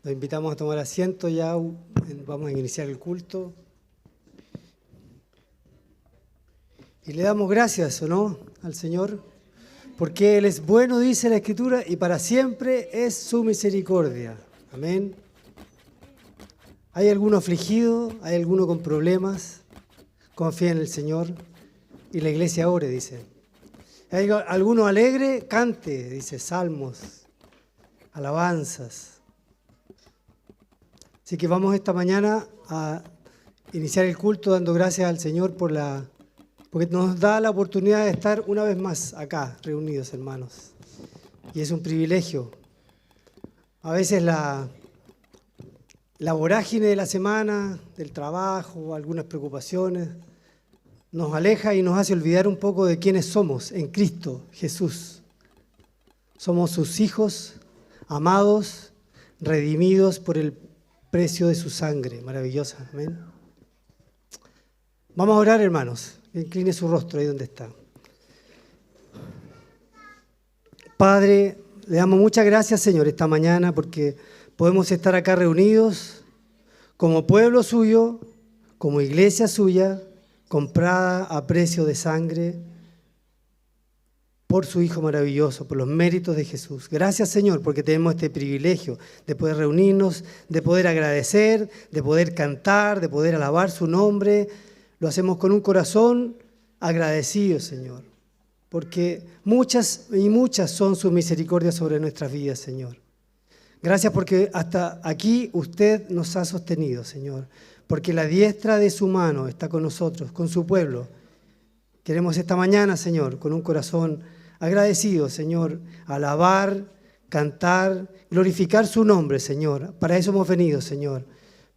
Los invitamos a tomar asiento ya, vamos a iniciar el culto. Y le damos gracias, ¿o no?, al Señor, porque Él es bueno, dice la Escritura, y para siempre es su misericordia. Amén. ¿Hay alguno afligido? ¿Hay alguno con problemas? Confía en el Señor y la iglesia ore, dice. ¿Hay alguno alegre? Cante, dice, salmos, alabanzas. Así que vamos esta mañana a iniciar el culto dando gracias al Señor porque nos da la oportunidad de estar una vez más acá, reunidos, hermanos. Y es un privilegio. A veces la vorágine de la semana, del trabajo, algunas preocupaciones, nos aleja y nos hace olvidar un poco de quiénes somos en Cristo Jesús. Somos sus hijos, amados, redimidos por el precio de su sangre, maravillosa. Amén. Vamos a orar, hermanos. Incline su rostro ahí donde está. Padre, le damos muchas gracias, Señor, esta mañana porque podemos estar acá reunidos como pueblo suyo, como iglesia suya, comprada a precio de sangre por su Hijo maravilloso, por los méritos de Jesús. Gracias, Señor, porque tenemos este privilegio de poder reunirnos, de poder agradecer, de poder cantar, de poder alabar su nombre. Lo hacemos con un corazón agradecido, Señor, porque muchas y muchas son sus misericordias sobre nuestras vidas, Señor. Gracias porque hasta aquí usted nos ha sostenido, Señor, porque la diestra de su mano está con nosotros, con su pueblo. Queremos esta mañana, Señor, con un corazón agradecido, Señor, alabar, cantar, glorificar su nombre, Señor. Para eso hemos venido, Señor,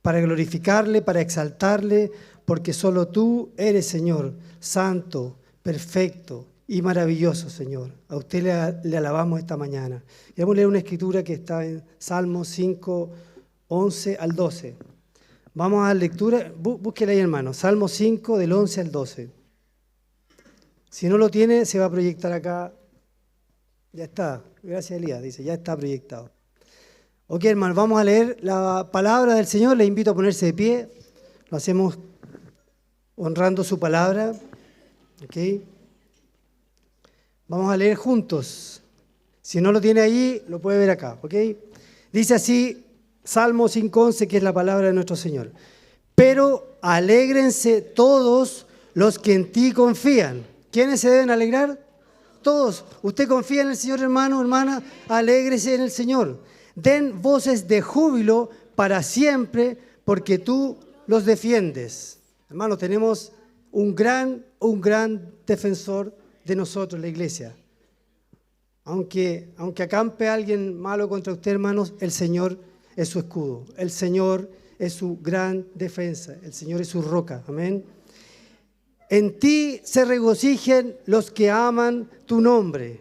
para glorificarle, para exaltarle, porque solo tú eres, Señor, santo, perfecto y maravilloso, Señor. A usted le alabamos esta mañana. Vamos a leer una escritura que está en Salmos 5, 11 al 12. Vamos a la lectura, búsquela ahí, hermano. Salmos 5, del 11 al 12. Si no lo tiene, se va a proyectar acá. Ya está. Gracias, Elías. Dice, ya está proyectado. Ok, hermano, vamos a leer la palabra del Señor. Les invito a ponerse de pie. Lo hacemos honrando su palabra. Ok. Vamos a leer juntos. Si no lo tiene allí, lo puede ver acá. Ok. Dice así, Salmo 5:11, que es la palabra de nuestro Señor. Pero alégrense todos los que en ti confían. ¿Quiénes se deben alegrar? Todos. ¿Usted confía en el Señor, hermano, hermana? Alégrese en el Señor. Den voces de júbilo para siempre, porque tú los defiendes. Hermano, tenemos un gran defensor de nosotros, la iglesia. Aunque acampe alguien malo contra usted, hermanos, el Señor es su escudo. El Señor es su gran defensa. El Señor es su roca. Amén. En ti se regocijen los que aman tu nombre,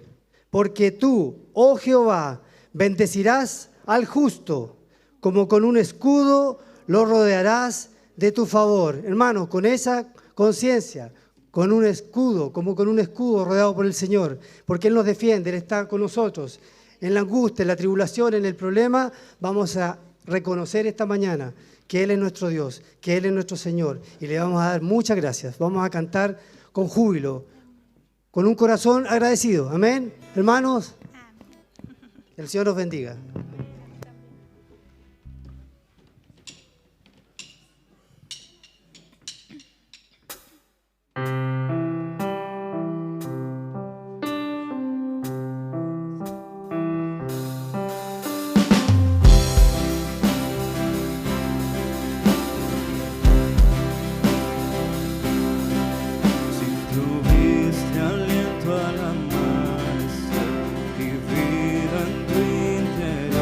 porque tú, oh Jehová, bendecirás al justo, como con un escudo lo rodearás de tu favor. Hermano, con esa conciencia, con un escudo, como con un escudo rodeado por el Señor, porque Él nos defiende, Él está con nosotros. En la angustia, en la tribulación, en el problema, vamos a reconocer esta mañana que Él es nuestro Dios, que Él es nuestro Señor, y le vamos a dar muchas gracias. Vamos a cantar con júbilo, con un corazón agradecido. Amén. Hermanos, que el Señor los bendiga. Aliento al amarse y vida en tu interior.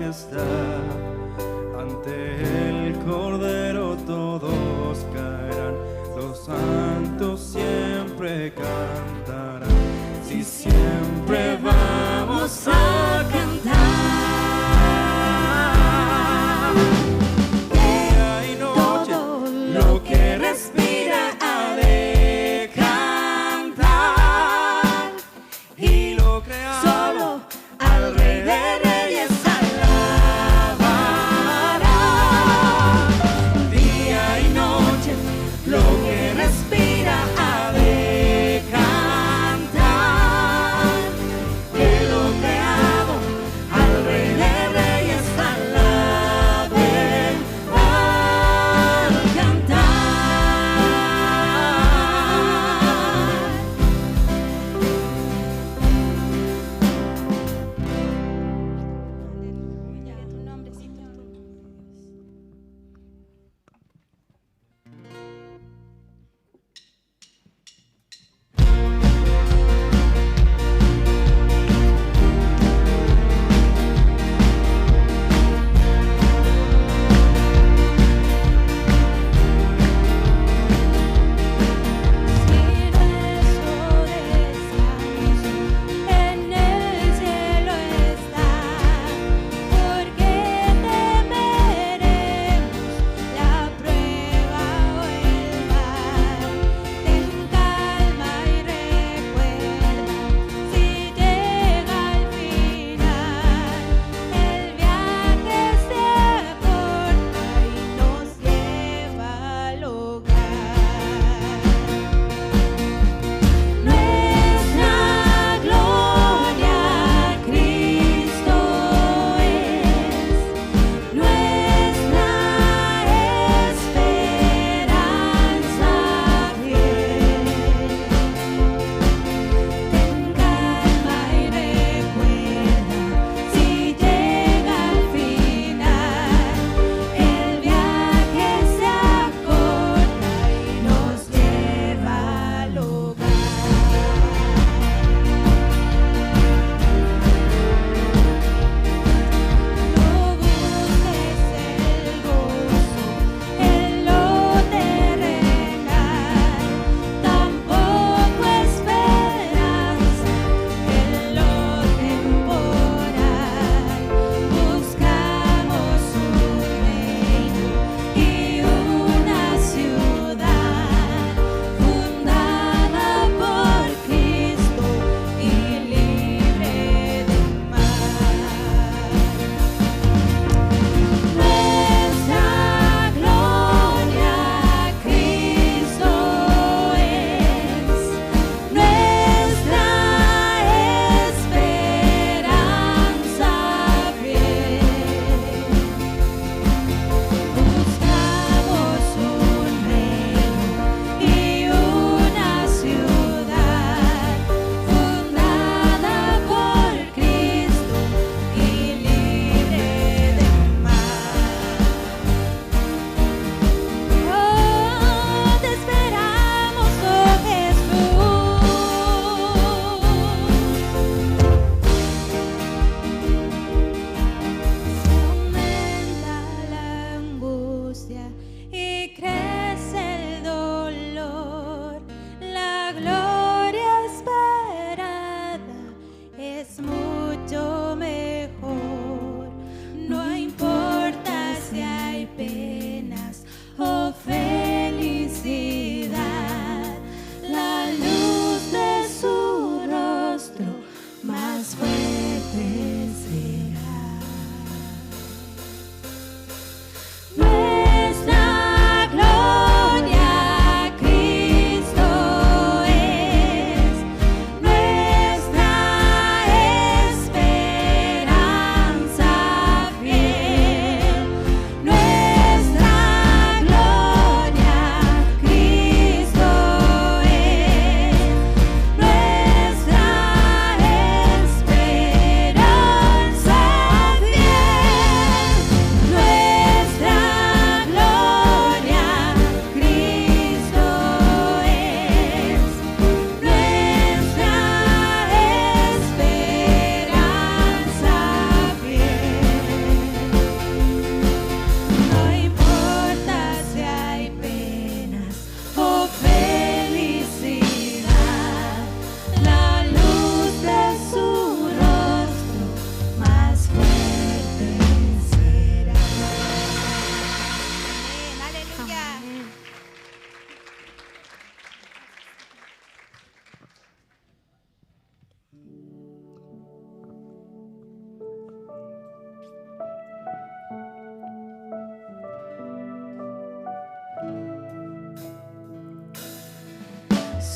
majestad. Ante el Cordero todos caerán, los santos siempre cantarán. Si siempre vamos a cantar. Día y noche, lo que respira ha de cantar. Y lo creado solo al Rey de Reyes alabará. Día y noche, lo que respira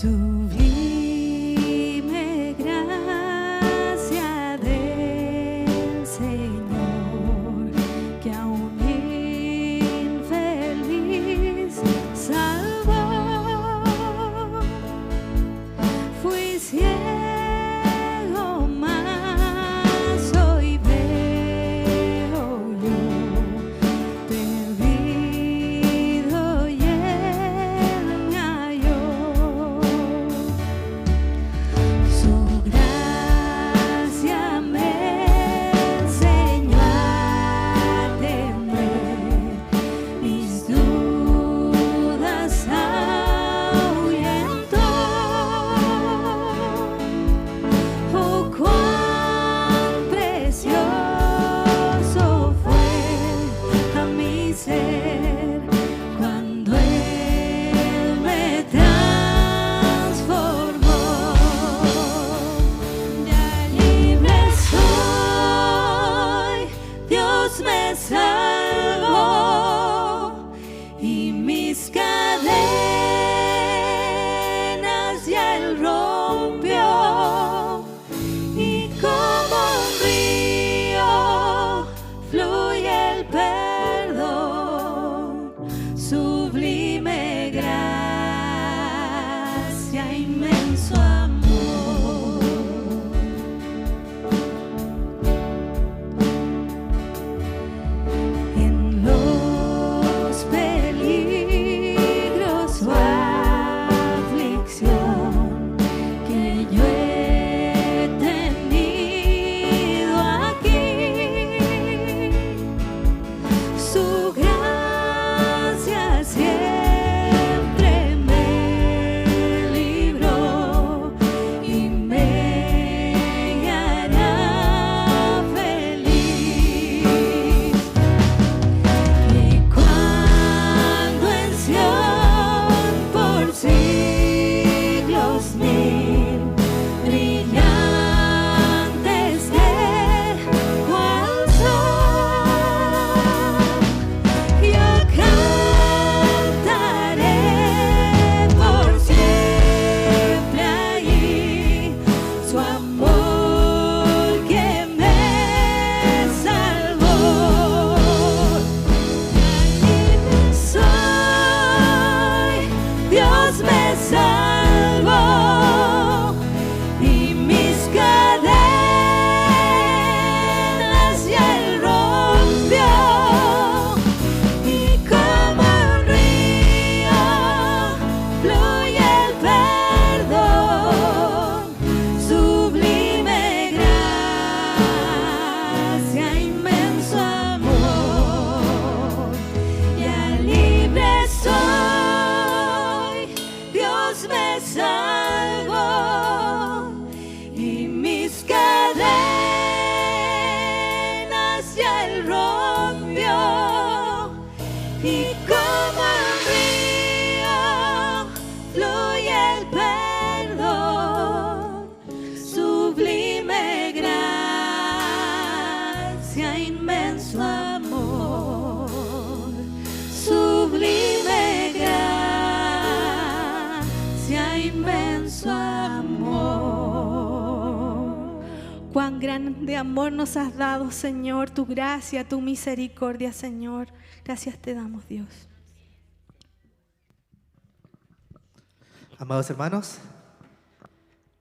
Sublime gracia del Señor, que a un infeliz salvó. Fui ciego, mas hoy veo yo, perdido y Él me halló. Su gracia me enseñó a temer, mis dudas ahuyentó. Oh, cuán precioso fue a mi ser cuando Él me transformó. Ya libre soy, Dios me salvó y mis cadenas ya Él rompió. Y como un río fluye el perdón, sublime gracia, inmenso amor. En los peligros o aflicción que yo he tenido aquí, su gracia siempre me libró y me hará feliz. Y cuando en Sión por siglos mil brillantes cual sol, yo cantaré por siempre allí su amor que me salvó. Soy, Dios me salvó y mis cadenas ya Él rompió. Y como un río fluye el perdón, sublime gracia, inmenso amor. Ya libre soy, Dios me salvó y mis cadenas ya Él rompió. Y como un río fluye el perdón, sublime gracia, inmenso amor. Sublime gracia, inmenso amor. Cuán grande amor nos has dado, Señor, tu gracia, tu misericordia, Señor. Gracias te damos, Dios. Amados hermanos,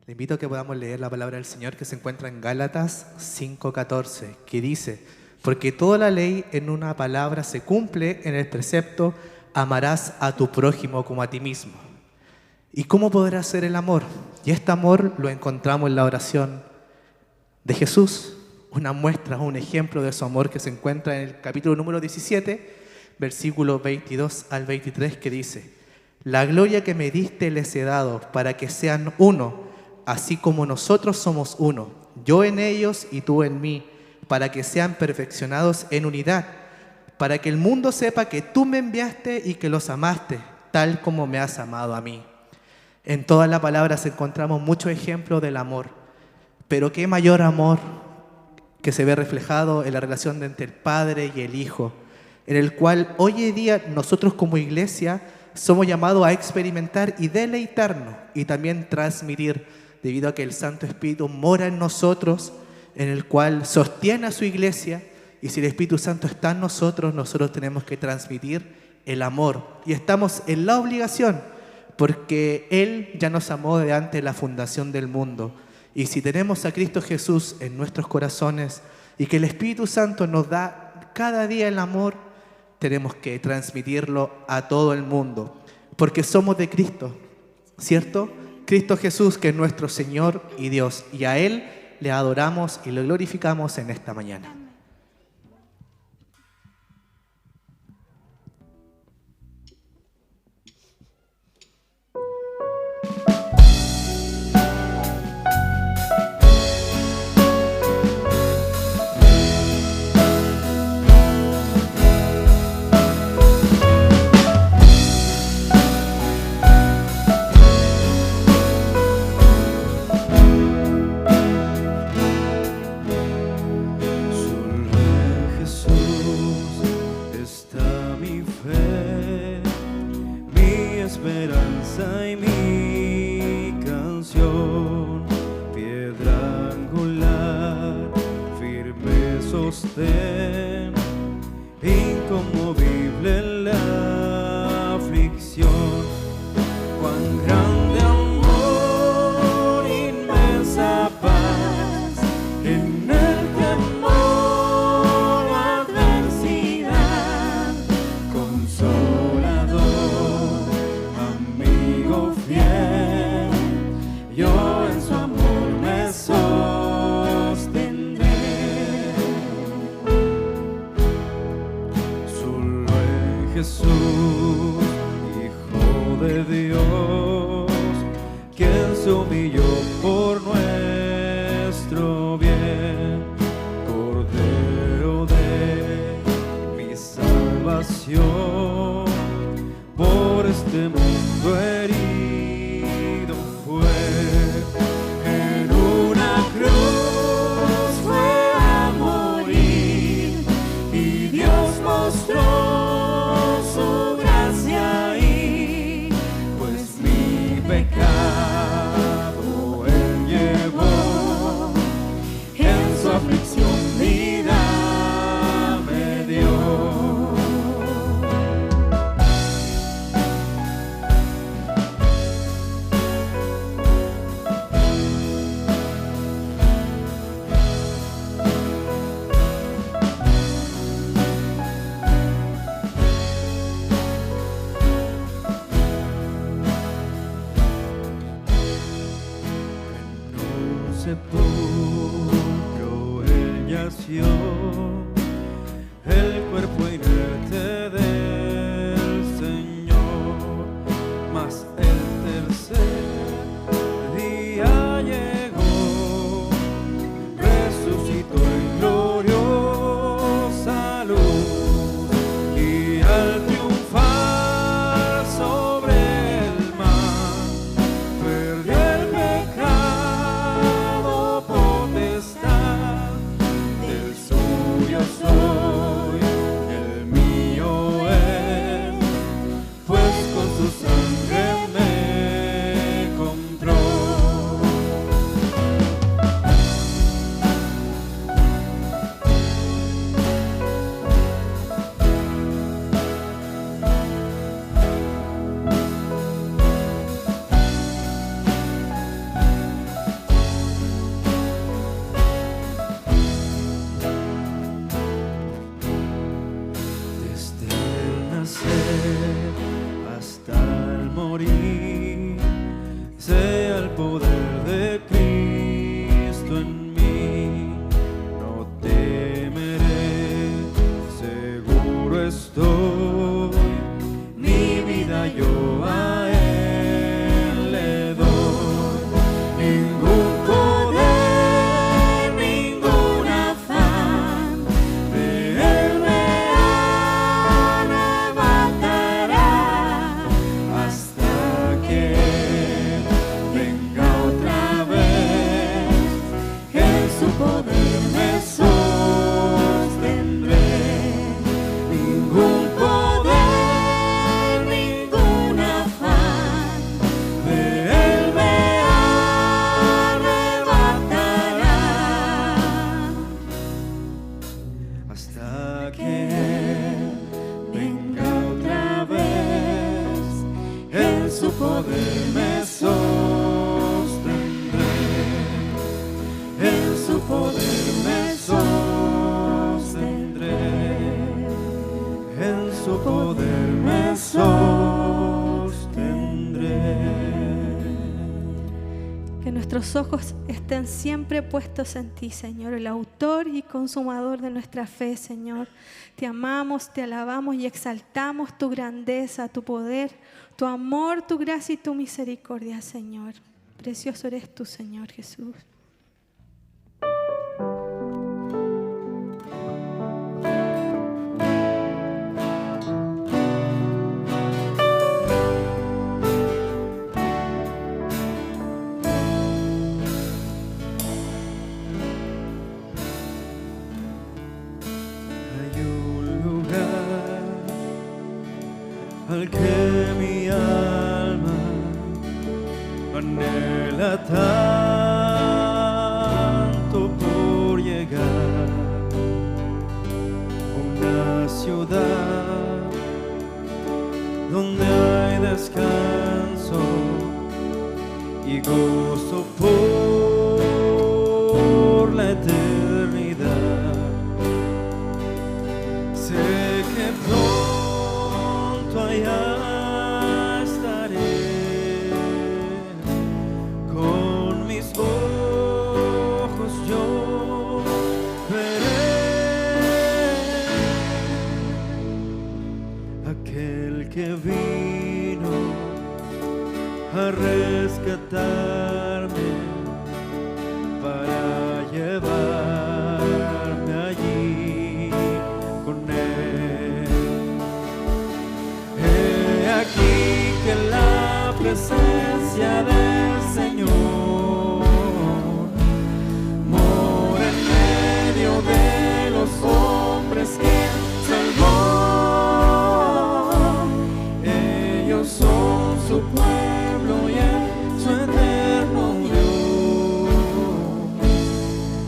le invito a que podamos leer la palabra del Señor que se encuentra en Gálatas 5:14, que dice: porque toda la ley en una palabra se cumple en el precepto: amarás a tu prójimo como a ti mismo. ¿Y cómo podrá ser el amor? Y este amor lo encontramos en la oración de Jesús, una muestra, un ejemplo de su amor que se encuentra en el capítulo número 17, versículos 22 al 23, que dice: la gloria que me diste les he dado, para que sean uno, así como nosotros somos uno, yo en ellos y tú en mí, para que sean perfeccionados en unidad, para que el mundo sepa que tú me enviaste y que los amaste, tal como me has amado a mí. En toda la palabra encontramos muchos ejemplos del amor, pero qué mayor amor que se ve reflejado en la relación entre el Padre y el Hijo, en el cual hoy en día nosotros como iglesia somos llamados a experimentar y deleitarnos y también transmitir, debido a que el Santo Espíritu mora en nosotros, en el cual sostiene a su iglesia, y si el Espíritu Santo está en nosotros, nosotros tenemos que transmitir el amor. Y estamos en la obligación, porque Él ya nos amó desde antes de la fundación del mundo. Y si tenemos a Cristo Jesús en nuestros corazones y que el Espíritu Santo nos da cada día el amor, tenemos que transmitirlo a todo el mundo, porque somos de Cristo, ¿cierto? Cristo Jesús, que es nuestro Señor y Dios, y a Él le adoramos y lo glorificamos en esta mañana. Inconmovible en la aflicción, cuán grande amor, inmensa paz, en el temor, la adversidad, consolador, amigo fiel, yo en su amor me sostendré. Jesús, Hijo de Dios, quien se humilló por nuestro bien, Cordero de mi salvación, por este mundo herido fue, en una cruz fue a morir, y Dios mostró su gracia ahí, pues mi pecado Él llevó, en su aflicción vida me dio. Sepulcro Él yació, el cuerpo inerte del Señor, mas el tercer día llegó, resucitó en gloriosa luz, y al triunfar sobre el mar, perdió el pecado potestad, del suyo soy, el mío es, pues con su sangre me compró. poder me sostendré, en su poder me sostendré, en su poder me sostendré. Que nuestros ojos estén siempre puestos en ti, Señor, el autor y consumador de nuestra fe, Señor. Te amamos, te alabamos y exaltamos tu grandeza, tu poder, tu amor, tu gracia y tu misericordia, Señor. Precioso eres tú, Señor Jesús. Al que mi alma anhela tanto por llegar, una ciudad donde hay descanso y gozo por la eternidad. Sé que pronto allá estaré, con mis ojos yo veré aquel que vino a rescatarme para llevarme allí con él. He aquí que la presencia del Señor mora en medio de los hombres que salvó. Ellos son su pueblo y en su eterno Dios.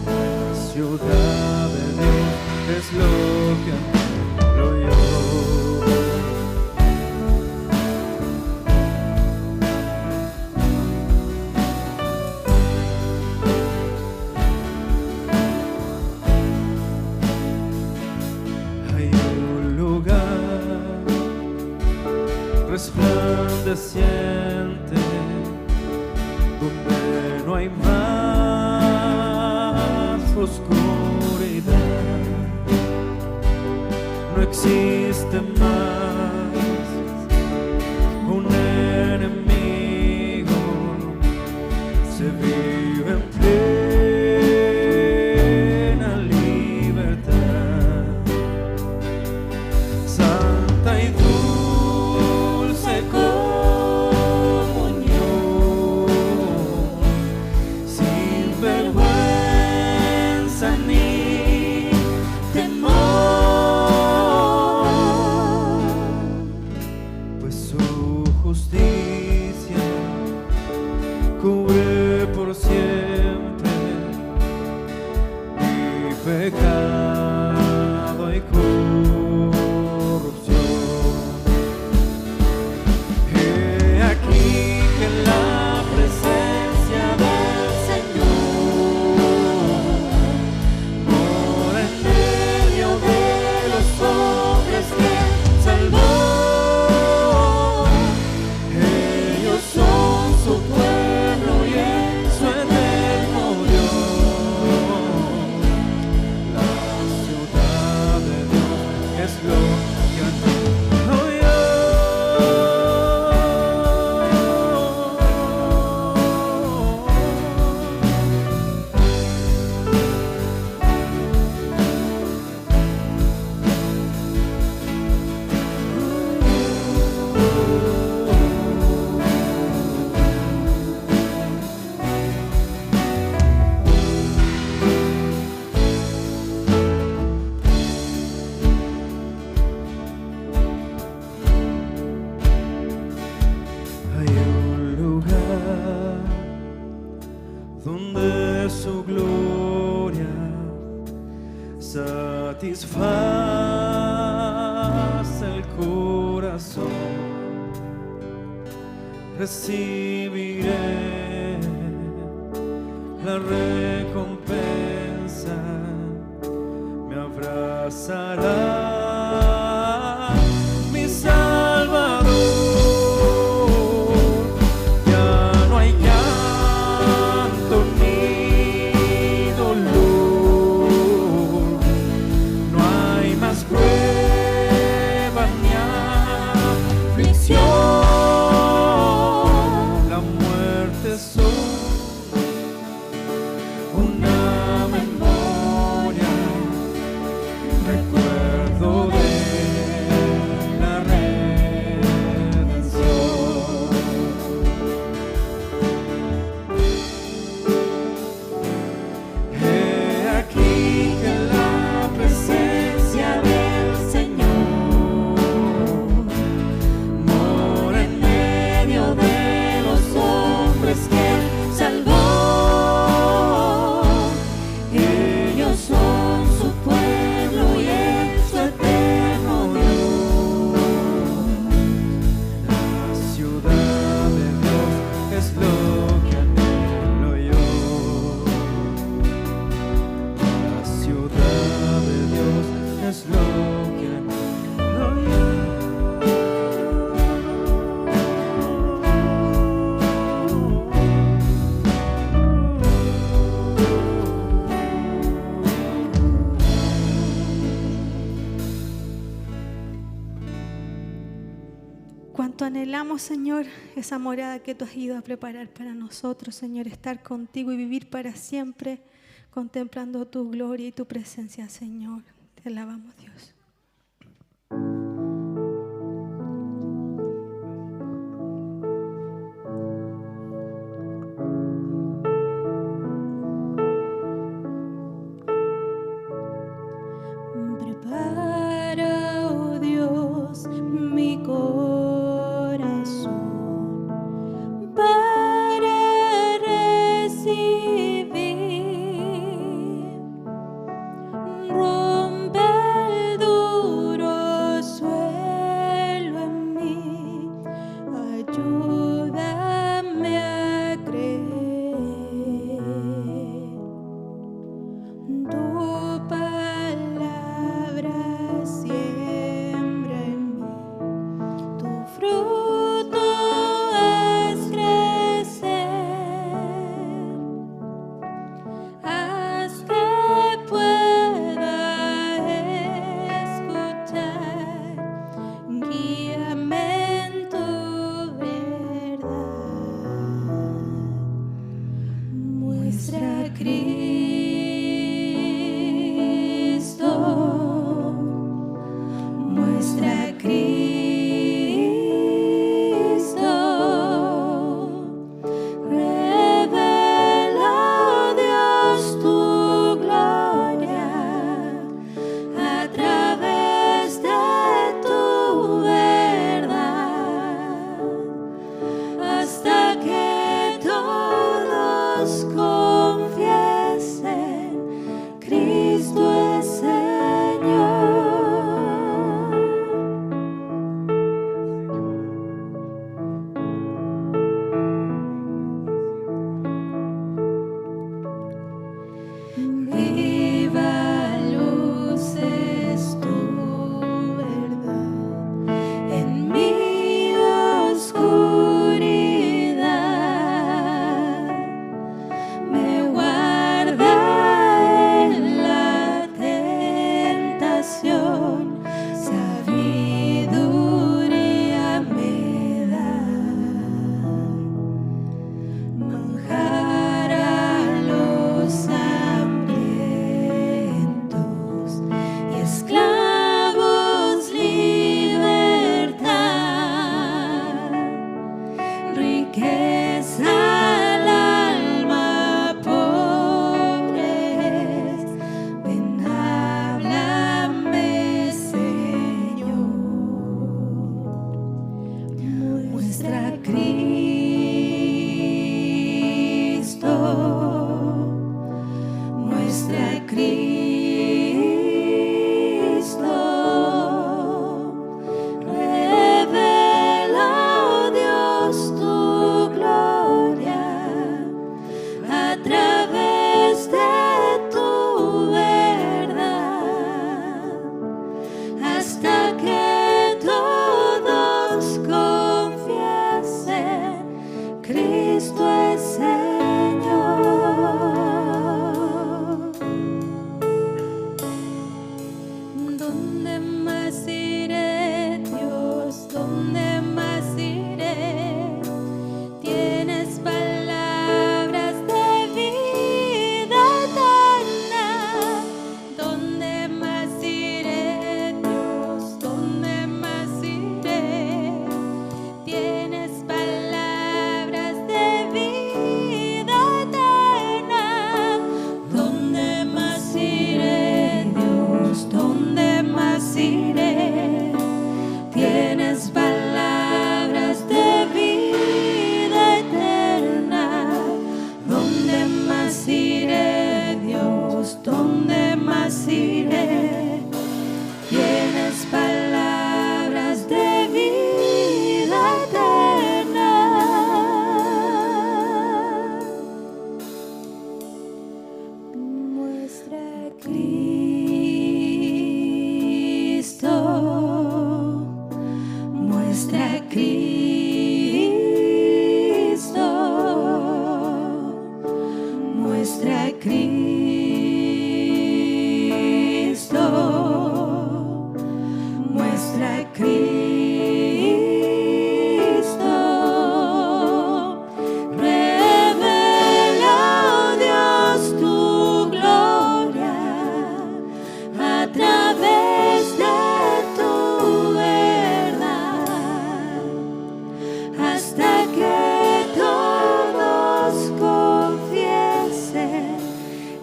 La ciudad de Dios es lo que anhelo yo. Hay un lugar resplandeciente donde no hay más oscuridad, no existe más un enemigo, se vive en plena libertad, santa y dulce comunión, sin vergüenza ni temor, pues su justicia cubre por siempre mi pecado y corrupción. He aquí que la presencia del Señor mora en medio de los hombres que salvó. Ellos son su pueblo y en su eterno Dios. La ciudad de Dios es lo que anhelo yo. Hay un lugar donde su gloria satisface el corazón. recibiré la recompensa, me abrazará mi Salvador. Ya no hay llanto ni dolor, no hay más prueba ni aflicción. La muerte es una memoria, recuerdo de la redención. He aquí que la presencia del Señor mora en medio de los hombres que Él salvó. Ellos son su pueblo y es su eterno Dios. La ciudad de Dios es lo que anhelo yo. La ciudad de Dios es lo que anhelo yo. Cuánto anhelamos, Señor, esa morada que tú has ido a preparar para nosotros, Señor, estar contigo y vivir para siempre contemplando tu gloria y tu presencia, Señor. Te alabamos, Dios. Prepara, oh Dios, mi corazón para recibir. Rompe el ¿Dónde más iré, Dios? ¿Dónde más iré? Tienes palabras de vida eterna. ¿Dónde más iré, Dios? ¿Dónde más iré? Tienes palabras de vida eterna. ¿Dónde más iré, Dios? ¿Dónde más iré? Tienes palabras de vida eterna. ¿Dónde más iré, Dios? ¿Dónde más iré? Tienes palabras de vida eterna. Muestra a Cristo, muestra a Cristo, muestra a Cristo, muestra a Cristo. Revela, oh Dios, tu gloria a través de tu verdad, hasta que todos confiesen: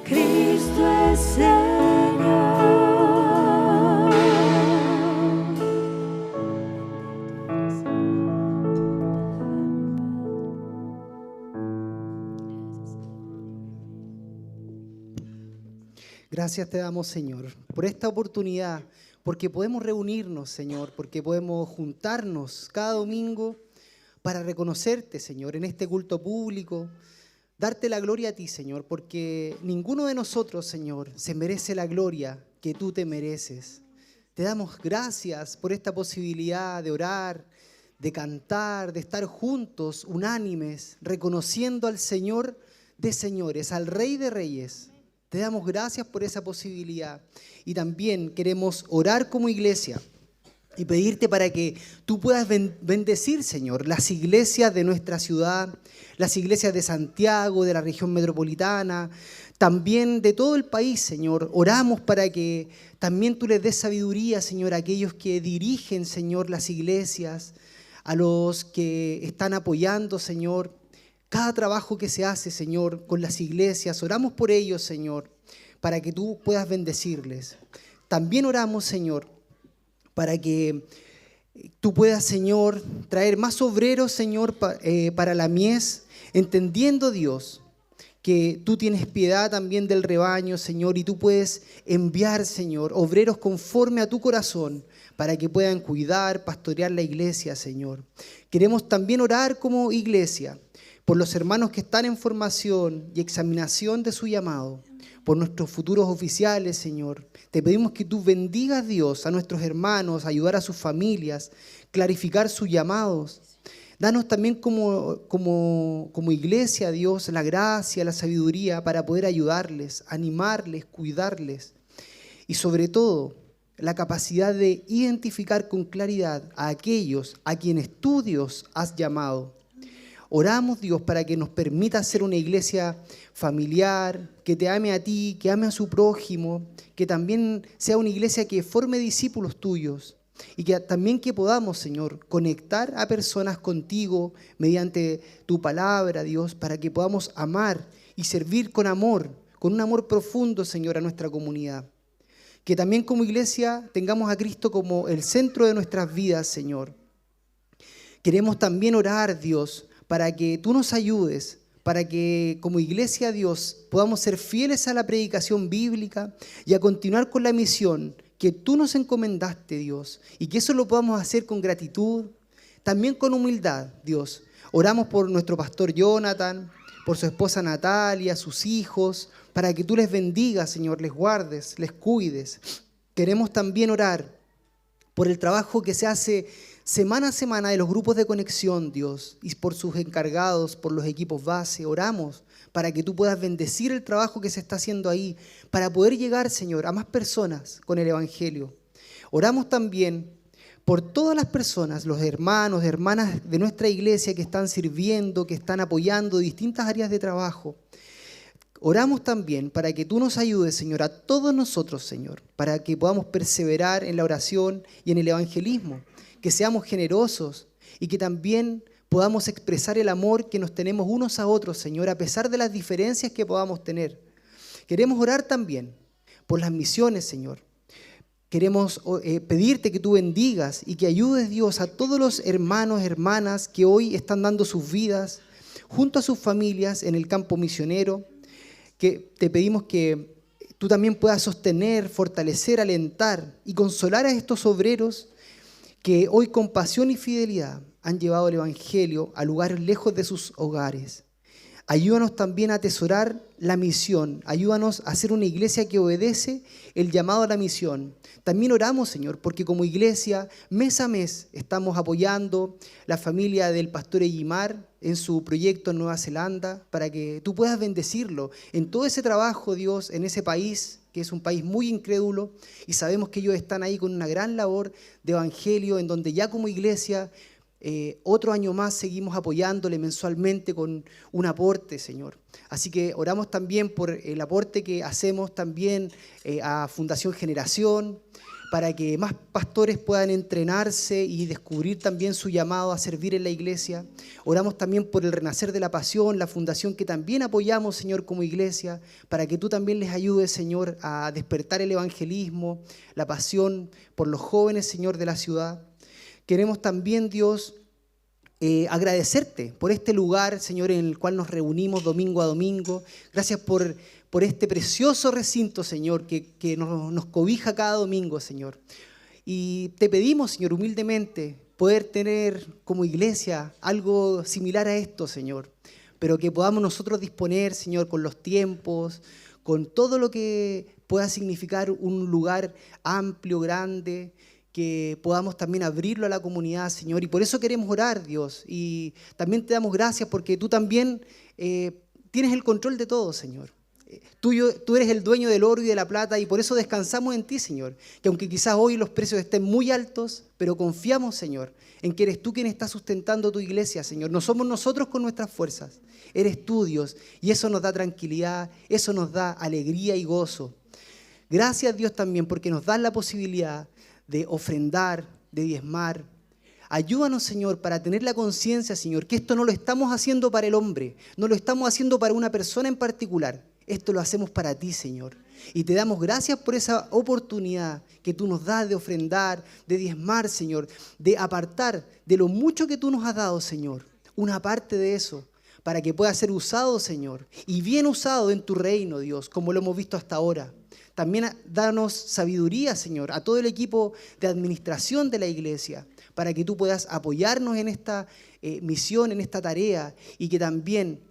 Cristo es Señor. Gracias te damos, Señor, por esta oportunidad, porque podemos reunirnos, Señor, porque podemos juntarnos cada domingo para reconocerte, Señor, en este culto público, darte la gloria a ti, Señor, porque ninguno de nosotros, Señor, se merece la gloria que tú te mereces. Te damos gracias por esta posibilidad de orar, de cantar, de estar juntos, unánimes, reconociendo al Señor de señores, al Rey de reyes. Te damos gracias por esa posibilidad. Y también queremos orar como iglesia y pedirte para que tú puedas bendecir, Señor, las iglesias de nuestra ciudad, las iglesias de Santiago, de la región metropolitana, también de todo el país, Señor. Oramos para que también tú les des sabiduría, Señor, a aquellos que dirigen, Señor, las iglesias, a los que están apoyando, Señor, cada trabajo que se hace, Señor, con las iglesias. Oramos por ellos, Señor, para que tú puedas bendecirles. También oramos, Señor, para que tú puedas, Señor, traer más obreros, Señor, para la mies, entendiendo, Dios, que tú tienes piedad también del rebaño, Señor, y tú puedes enviar, Señor, obreros conforme a tu corazón, para que puedan cuidar, pastorear la iglesia, Señor. Queremos también orar como iglesia por los hermanos que están en formación y examinación de su llamado, por nuestros futuros oficiales, Señor. Te pedimos que tú bendigas, Dios, a nuestros hermanos, ayudar a sus familias, clarificar sus llamados. Danos también como iglesia, Dios, la gracia, la sabiduría para poder ayudarles, animarles, cuidarles. Y sobre todo, la capacidad de identificar con claridad a aquellos a quienes tú, Dios, has llamado. Oramos, Dios, para que nos permita ser una iglesia familiar, que te ame a ti, que ame a su prójimo, que también sea una iglesia que forme discípulos tuyos y que también que podamos, Señor, conectar a personas contigo mediante tu palabra, Dios, para que podamos amar y servir con un amor profundo, Señor, a nuestra comunidad. Que también como iglesia tengamos a Cristo como el centro de nuestras vidas, Señor. Queremos también orar, Dios, para que tú nos ayudes, para que como iglesia, Dios, podamos ser fieles a la predicación bíblica y a continuar con la misión que tú nos encomendaste, Dios, y que eso lo podamos hacer con gratitud, también con humildad, Dios. Oramos por nuestro pastor Jonathan, por su esposa Natalia, sus hijos, para que tú les bendigas, Señor, les guardes, les cuides. Queremos también orar por el trabajo que se hace semana a semana de los grupos de conexión, Dios, y por sus encargados, por los equipos base. Oramos para que tú puedas bendecir el trabajo que se está haciendo ahí, para poder llegar, Señor, a más personas con el Evangelio. Oramos también por todas las personas, los hermanos, hermanas de nuestra iglesia que están sirviendo, que están apoyando distintas áreas de trabajo. Oramos también para que tú nos ayudes, Señor, a todos nosotros, Señor, para que podamos perseverar en la oración y en el evangelismo, que seamos generosos y que también podamos expresar el amor que nos tenemos unos a otros, Señor, a pesar de las diferencias que podamos tener. Queremos orar también por las misiones, Señor. Queremos pedirte que tú bendigas y que ayudes, Dios, a todos los hermanos, hermanas que hoy están dando sus vidas junto a sus familias en el campo misionero, que te pedimos que tú también puedas sostener, fortalecer, alentar y consolar a estos obreros que hoy con pasión y fidelidad han llevado el Evangelio a lugares lejos de sus hogares. Ayúdanos también a atesorar la misión. Ayúdanos a ser una iglesia que obedece el llamado a la misión. También oramos, Señor, porque como iglesia, mes a mes, estamos apoyando la familia del pastor Egimar en su proyecto en Nueva Zelanda, para que tú puedas bendecirlo en todo ese trabajo, Dios, en ese país, que es un país muy incrédulo, y sabemos que ellos están ahí con una gran labor de evangelio, en donde ya como iglesia, otro año más seguimos apoyándole mensualmente con un aporte, Señor. Así que oramos también por el aporte que hacemos también a Fundación Generación, para que más pastores puedan entrenarse y descubrir también su llamado a servir en la iglesia. Oramos también por el Renacer de la Pasión, la fundación que también apoyamos, Señor, como iglesia, para que tú también les ayudes, Señor, a despertar el evangelismo, la pasión por los jóvenes, Señor, de la ciudad. Queremos también, Dios, agradecerte por este lugar, Señor, en el cual nos reunimos domingo a domingo. Gracias por este precioso recinto, Señor, que nos cobija cada domingo, Señor. Y te pedimos, Señor, humildemente, poder tener como iglesia algo similar a esto, Señor, pero que podamos nosotros disponer, Señor, con los tiempos, con todo lo que pueda significar un lugar amplio, grande, que podamos también abrirlo a la comunidad, Señor. Y por eso queremos orar, Dios. Y también te damos gracias porque tú también tienes el control de todo, Señor. Tú eres el dueño del oro y de la plata y por eso descansamos en ti, Señor. Que aunque quizás hoy los precios estén muy altos, pero confiamos, Señor, en que eres tú quien está sustentando tu iglesia, Señor. No somos nosotros con nuestras fuerzas. Eres tú, Dios. Y eso nos da tranquilidad, eso nos da alegría y gozo. Gracias, Dios, también porque nos das la posibilidad de ofrendar, de diezmar. Ayúdanos, Señor, para tener la conciencia, Señor, que esto no lo estamos haciendo para el hombre, no lo estamos haciendo para una persona en particular. Esto lo hacemos para ti, Señor. Y te damos gracias por esa oportunidad que tú nos das de ofrendar, de diezmar, Señor, de apartar de lo mucho que tú nos has dado, Señor, una parte de eso, para que pueda ser usado, Señor, y bien usado en tu reino, Dios, como lo hemos visto hasta ahora. También danos sabiduría, Señor, a todo el equipo de administración de la iglesia, para que tú puedas apoyarnos en esta misión, en esta tarea, y que también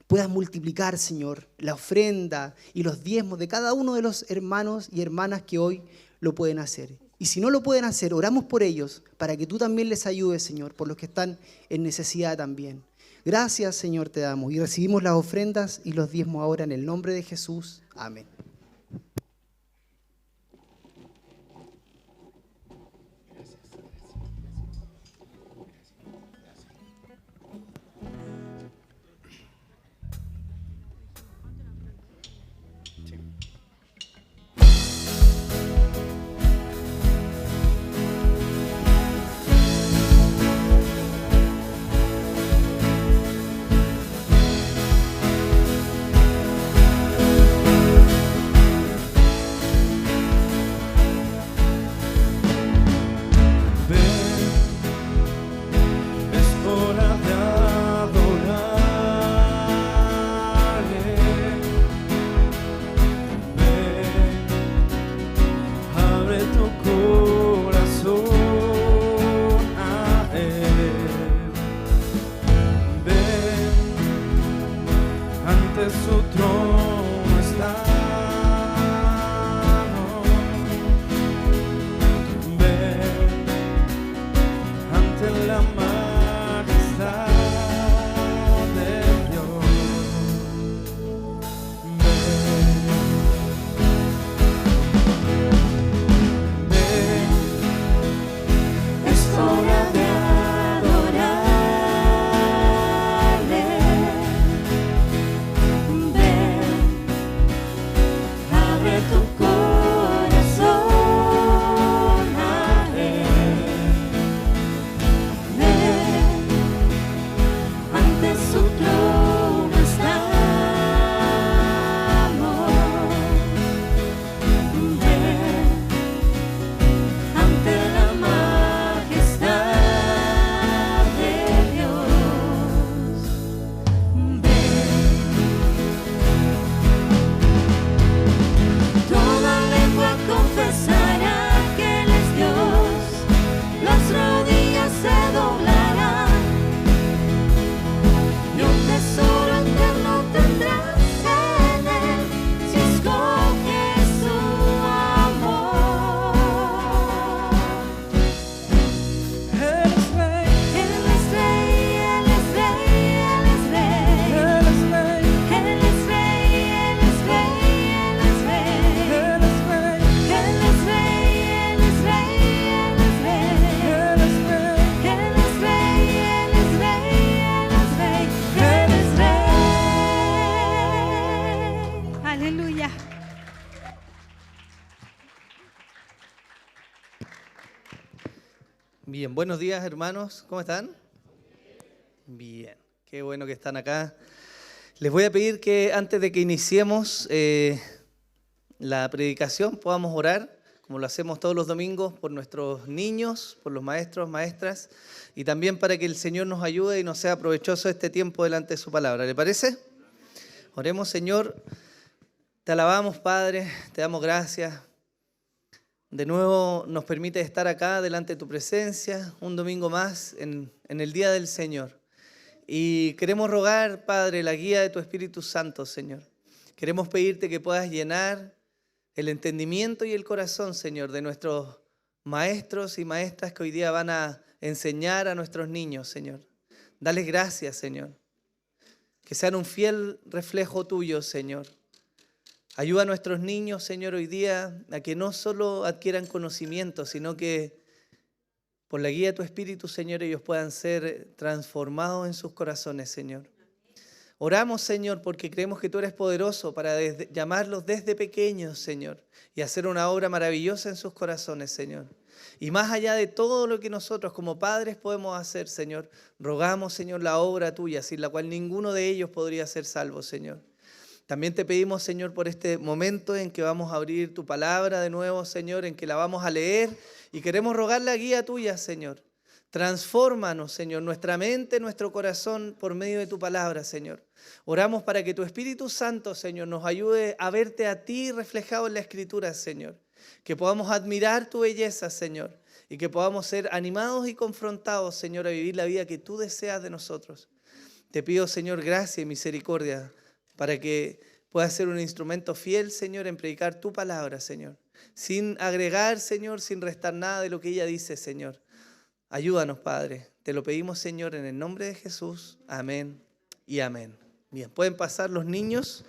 puedas multiplicar, Señor, la ofrenda y los diezmos de cada uno de los hermanos y hermanas que hoy lo pueden hacer. Y si no lo pueden hacer, oramos por ellos, para que tú también les ayudes, Señor, por los que están en necesidad también. Gracias, Señor, te damos, y recibimos las ofrendas y los diezmos ahora en el nombre de Jesús. Amén. Bien, buenos días hermanos, ¿cómo están? Bien, qué bueno que están acá. Les voy a pedir que antes de que iniciemos la predicación podamos orar, como lo hacemos todos los domingos, por nuestros niños, por los maestros, maestras, y también para que el Señor nos ayude y nos sea provechoso este tiempo delante de su palabra. ¿Le parece? Oremos, Señor, te alabamos, Padre, te damos gracias. De nuevo nos permite estar acá delante de tu presencia, un domingo más en el día del Señor. Y queremos rogar, Padre, la guía de tu Espíritu Santo, Señor. Queremos pedirte que puedas llenar el entendimiento y el corazón, Señor, de nuestros maestros y maestras que hoy día van a enseñar a nuestros niños, Señor. Dales gracias, Señor. Que sean un fiel reflejo tuyo, Señor. Ayuda a nuestros niños, Señor, hoy día a que no solo adquieran conocimiento, sino que por la guía de tu Espíritu, Señor, ellos puedan ser transformados en sus corazones, Señor. Oramos, Señor, porque creemos que tú eres poderoso para llamarlos desde pequeños, Señor, y hacer una obra maravillosa en sus corazones, Señor. Y más allá de todo lo que nosotros como padres podemos hacer, Señor, rogamos, Señor, la obra tuya, sin la cual ninguno de ellos podría ser salvo, Señor. También te pedimos, Señor, por este momento en que vamos a abrir tu palabra de nuevo, Señor, en que la vamos a leer y queremos rogar la guía tuya, Señor. Transfórmanos, Señor, nuestra mente, nuestro corazón por medio de tu palabra, Señor. Oramos para que tu Espíritu Santo, Señor, nos ayude a verte a ti reflejado en la Escritura, Señor. Que podamos admirar tu belleza, Señor, y que podamos ser animados y confrontados, Señor, a vivir la vida que tú deseas de nosotros. Te pido, Señor, gracia y misericordia para que pueda ser un instrumento fiel, Señor, en predicar tu palabra, Señor. Sin agregar, Señor, sin restar nada de lo que ella dice, Señor. Ayúdanos, Padre. Te lo pedimos, Señor, en el nombre de Jesús. Amén y amén. Bien, pueden pasar los niños.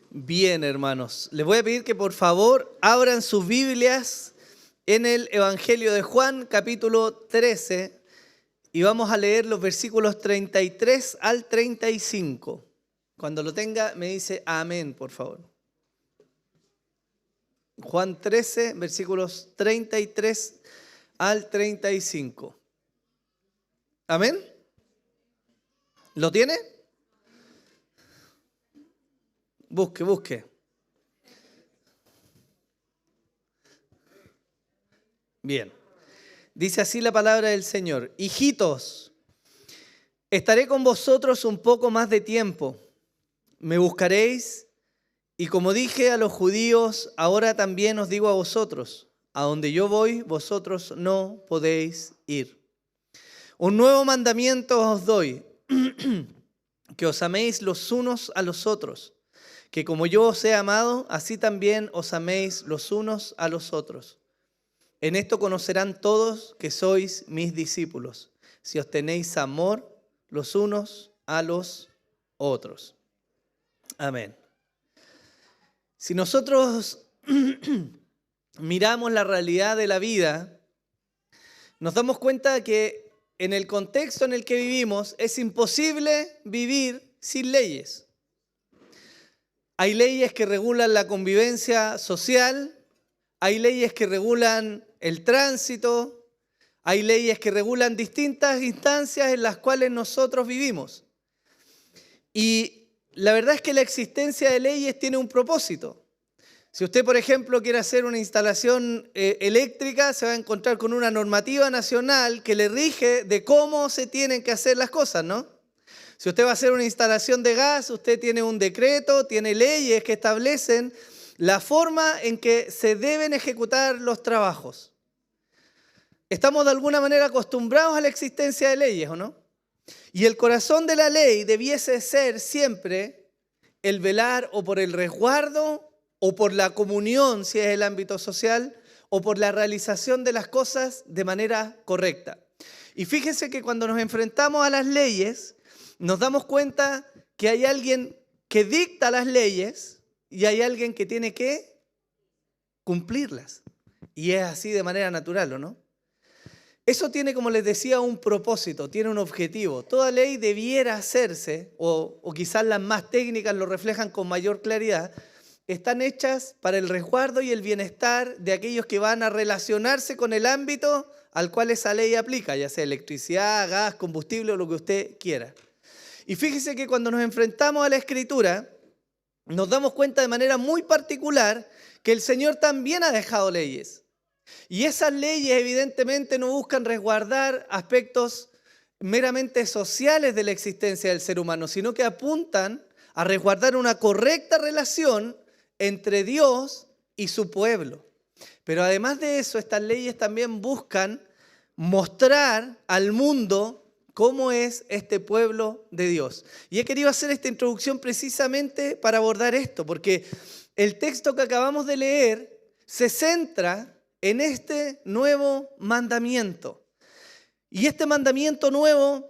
Bien, hermanos, les voy a pedir que por favor abran sus Biblias en el Evangelio de Juan, capítulo 13, y vamos a leer los versículos 33 al 35. Cuando lo tenga, me dice amén, por favor. Juan 13, versículos 33 al 35. ¿Amén? ¿Lo tiene? Busque. Bien. Dice así la palabra del Señor. Hijitos, estaré con vosotros un poco más de tiempo. Me buscaréis y como dije a los judíos, ahora también os digo a vosotros, a donde yo voy, vosotros no podéis ir. Un nuevo mandamiento os doy, que os améis los unos a los otros, que como yo os he amado, así también os améis los unos a los otros. En esto conocerán todos que sois mis discípulos, si os tenéis amor los unos a los otros. Amén. Si nosotros miramos la realidad de la vida, nos damos cuenta que en el contexto en el que vivimos es imposible vivir sin leyes. Hay leyes que regulan la convivencia social, hay leyes que regulan el tránsito, hay leyes que regulan distintas instancias en las cuales nosotros vivimos. Y la verdad es que la existencia de leyes tiene un propósito. Si usted, por ejemplo, quiere hacer una instalación eléctrica, se va a encontrar con una normativa nacional que le rige de cómo se tienen que hacer las cosas, ¿no? Si usted va a hacer una instalación de gas, usted tiene un decreto, tiene leyes que establecen la forma en que se deben ejecutar los trabajos. Estamos de alguna manera acostumbrados a la existencia de leyes, ¿o no? Y el corazón de la ley debiese ser siempre el velar o por el resguardo o por la comunión, si es el ámbito social, o por la realización de las cosas de manera correcta. Y fíjense que cuando nos enfrentamos a las leyes, nos damos cuenta que hay alguien que dicta las leyes y hay alguien que tiene que cumplirlas. Y es así de manera natural, ¿o no? Eso tiene, como les decía, un propósito, tiene un objetivo. Toda ley debiera hacerse, o quizás las más técnicas lo reflejan con mayor claridad, están hechas para el resguardo y el bienestar de aquellos que van a relacionarse con el ámbito al cual esa ley aplica, ya sea electricidad, gas, combustible o lo que usted quiera. Y fíjese que cuando nos enfrentamos a la Escritura, nos damos cuenta de manera muy particular que el Señor también ha dejado leyes. Y esas leyes evidentemente no buscan resguardar aspectos meramente sociales de la existencia del ser humano, sino que apuntan a resguardar una correcta relación entre Dios y su pueblo. Pero además de eso, estas leyes también buscan mostrar al mundo cómo es este pueblo de Dios. Y he querido hacer esta introducción precisamente para abordar esto, porque el texto que acabamos de leer se centra en este nuevo mandamiento. Y este mandamiento nuevo,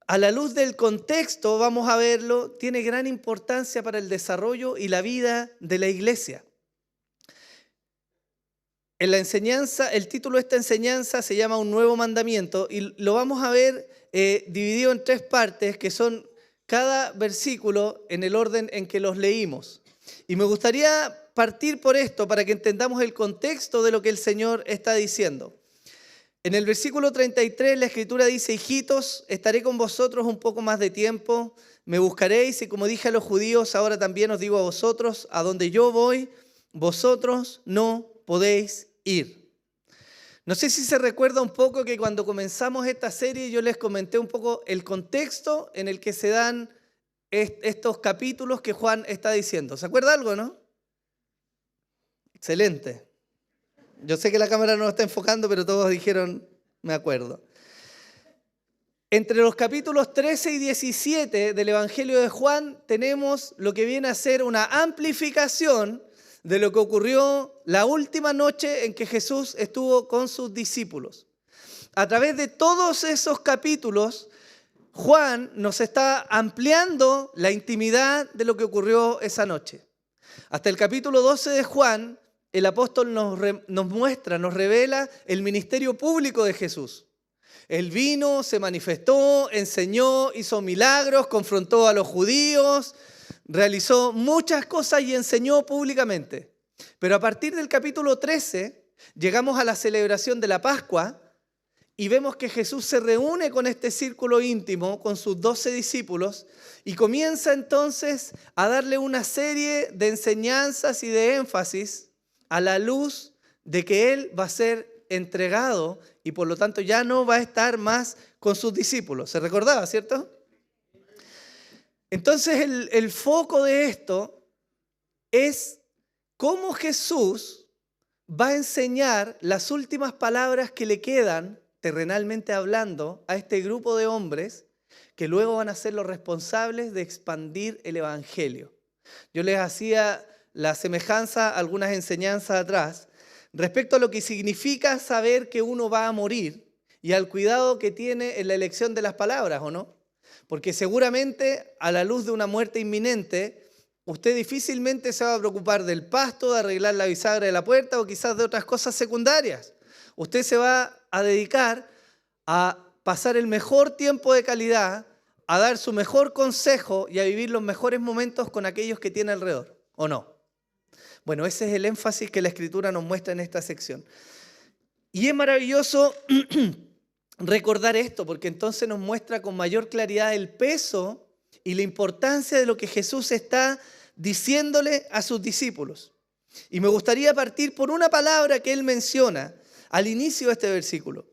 a la luz del contexto, vamos a verlo, tiene gran importancia para el desarrollo y la vida de la iglesia. En la enseñanza, el título de esta enseñanza se llama Un nuevo mandamiento y lo vamos a ver dividido en 3 partes, que son cada versículo en el orden en que los leímos. Y me gustaría partir por esto para que entendamos el contexto de lo que el Señor está diciendo. En el versículo 33 la Escritura dice: hijitos, estaré con vosotros un poco más de tiempo, me buscaréis y como dije a los judíos, ahora también os digo a vosotros, a donde yo voy, vosotros no podéis ir. No sé si se recuerda un poco que cuando comenzamos esta serie yo les comenté un poco el contexto en el que se dan estos capítulos que Juan está diciendo. ¿Se acuerda algo, no? Excelente. Yo sé que la cámara no está enfocando, pero todos dijeron, me acuerdo. Entre los capítulos 13 y 17 del Evangelio de Juan tenemos lo que viene a ser una amplificación de lo que ocurrió la última noche en que Jesús estuvo con sus discípulos. A través de todos esos capítulos, Juan nos está ampliando la intimidad de lo que ocurrió esa noche. Hasta el capítulo 12 de Juan, el apóstol nos muestra, nos revela el ministerio público de Jesús. Él vino, se manifestó, enseñó, hizo milagros, confrontó a los judíos, realizó muchas cosas y enseñó públicamente. Pero a partir del capítulo 13 llegamos a la celebración de la Pascua y vemos que Jesús se reúne con este círculo íntimo, con sus 12 discípulos, y comienza entonces a darle una serie de enseñanzas y de énfasis a la luz de que Él va a ser entregado y por lo tanto ya no va a estar más con sus discípulos. ¿Se recordaba, cierto? Entonces el foco de esto es cómo Jesús va a enseñar las últimas palabras que le quedan, terrenalmente hablando, a este grupo de hombres que luego van a ser los responsables de expandir el Evangelio. Yo les hacía la semejanza a algunas enseñanzas atrás respecto a lo que significa saber que uno va a morir y al cuidado que tiene en la elección de las palabras, ¿o no? Porque seguramente a la luz de una muerte inminente, usted difícilmente se va a preocupar del pasto, de arreglar la bisagra de la puerta o quizás de otras cosas secundarias. Usted se va a dedicar a pasar el mejor tiempo de calidad, a dar su mejor consejo y a vivir los mejores momentos con aquellos que tiene alrededor, ¿o no? Bueno, ese es el énfasis que la Escritura nos muestra en esta sección. Y es maravilloso recordar esto, porque entonces nos muestra con mayor claridad el peso y la importancia de lo que Jesús está diciéndole a sus discípulos. Y me gustaría partir por una palabra que Él menciona al inicio de este versículo.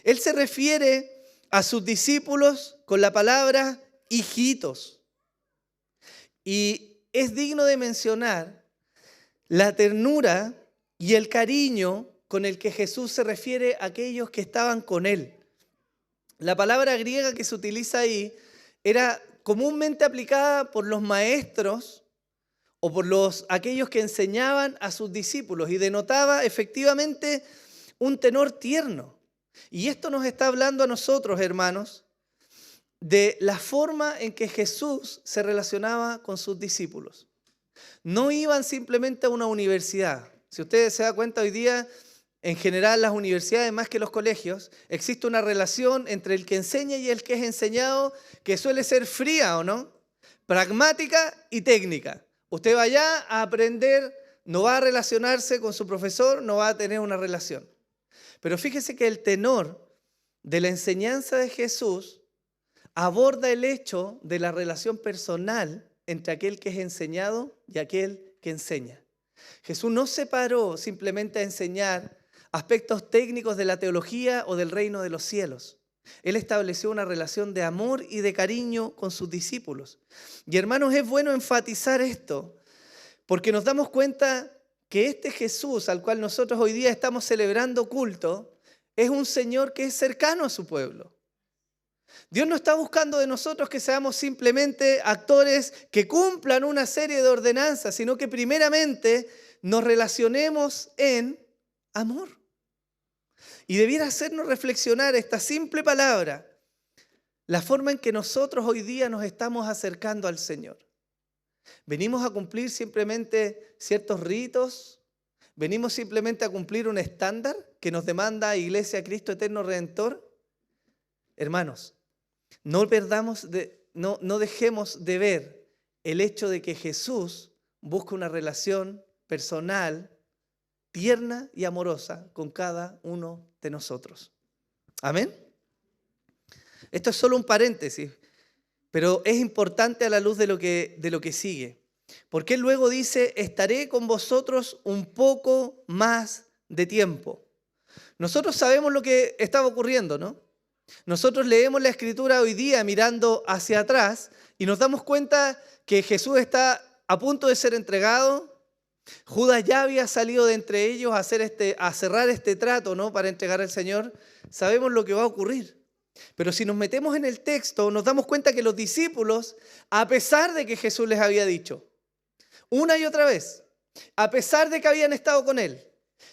Él se refiere a sus discípulos con la palabra hijitos. Y es digno de mencionar la ternura y el cariño con el que Jesús se refiere a aquellos que estaban con Él. La palabra griega que se utiliza ahí era comúnmente aplicada por los maestros o por aquellos que enseñaban a sus discípulos y denotaba efectivamente un tenor tierno. Y esto nos está hablando a nosotros, hermanos, de la forma en que Jesús se relacionaba con sus discípulos. No iban simplemente a una universidad. Si ustedes se dan cuenta, hoy día, en general, las universidades, más que los colegios, existe una relación entre el que enseña y el que es enseñado que suele ser fría, ¿o no? Pragmática y técnica. Usted va allá a aprender, no va a relacionarse con su profesor, no va a tener una relación. Pero fíjese que el tenor de la enseñanza de Jesús aborda el hecho de la relación personal entre aquel que es enseñado y aquel que enseña. Jesús no se paró simplemente a enseñar aspectos técnicos de la teología o del reino de los cielos. Él estableció una relación de amor y de cariño con sus discípulos. Y hermanos, es bueno enfatizar esto, porque nos damos cuenta que este Jesús al cual nosotros hoy día estamos celebrando culto, es un Señor que es cercano a su pueblo. Dios no está buscando de nosotros que seamos simplemente actores que cumplan una serie de ordenanzas, sino que primeramente nos relacionemos en amor. Y debiera hacernos reflexionar esta simple palabra, la forma en que nosotros hoy día nos estamos acercando al Señor. ¿Venimos a cumplir simplemente ciertos ritos? ¿Venimos simplemente a cumplir un estándar que nos demanda Iglesia Cristo Eterno Redentor? Hermanos, no dejemos de ver el hecho de que Jesús busca una relación personal, tierna y amorosa con cada uno de nosotros. ¿Amén? Esto es solo un paréntesis, pero es importante a la luz de lo que sigue. Porque él luego dice, estaré con vosotros un poco más de tiempo. Nosotros sabemos lo que estaba ocurriendo, ¿no? Nosotros leemos la Escritura hoy día mirando hacia atrás y nos damos cuenta que Jesús está a punto de ser entregado. Judas ya había salido de entre ellos a cerrar este trato, ¿no? Para entregar al Señor. Sabemos lo que va a ocurrir. Pero si nos metemos en el texto, nos damos cuenta que los discípulos, a pesar de que Jesús les había dicho una y otra vez, a pesar de que habían estado con Él,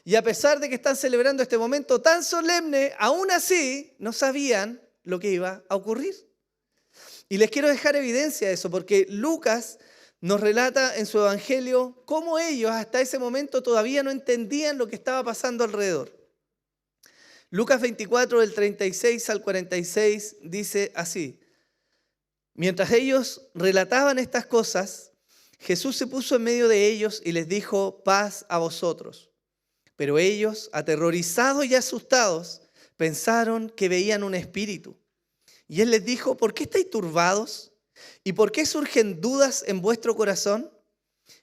y a pesar de que están celebrando este momento tan solemne, aún así no sabían lo que iba a ocurrir. Y les quiero dejar evidencia de eso, porque Lucas nos relata en su evangelio cómo ellos hasta ese momento todavía no entendían lo que estaba pasando alrededor. Lucas 24, del 36 al 46, dice así: mientras ellos relataban estas cosas, Jesús se puso en medio de ellos y les dijo, paz a vosotros. Pero ellos, aterrorizados y asustados, pensaron que veían un espíritu. Y él les dijo, ¿por qué estáis turbados? ¿Y por qué surgen dudas en vuestro corazón?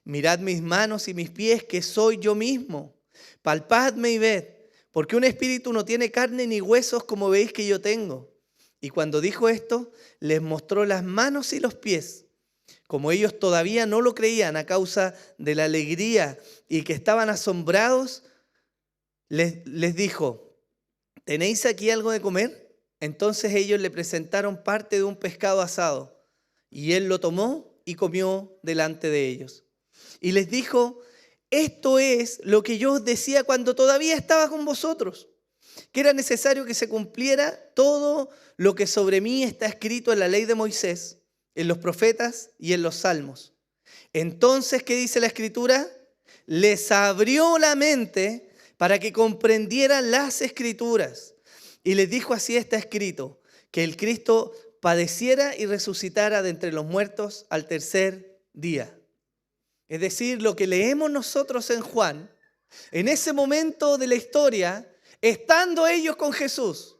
Mirad mis manos y mis pies, que soy yo mismo. Palpadme y ved, porque un espíritu no tiene carne ni huesos como veis que yo tengo. Y cuando dijo esto, les mostró las manos y los pies. Como ellos todavía no lo creían a causa de la alegría y que estaban asombrados, les dijo, ¿tenéis aquí algo de comer? Entonces ellos le presentaron parte de un pescado asado, y él lo tomó y comió delante de ellos. Y les dijo, esto es lo que yo os decía cuando todavía estaba con vosotros, que era necesario que se cumpliera todo lo que sobre mí está escrito en la ley de Moisés, en los profetas y en los salmos. Entonces, ¿qué dice la Escritura? Les abrió la mente para que comprendieran las Escrituras. Y les dijo, así está escrito, que el Cristo padeciera y resucitara de entre los muertos al tercer día. Es decir, lo que leemos nosotros en Juan, en ese momento de la historia, estando ellos con Jesús,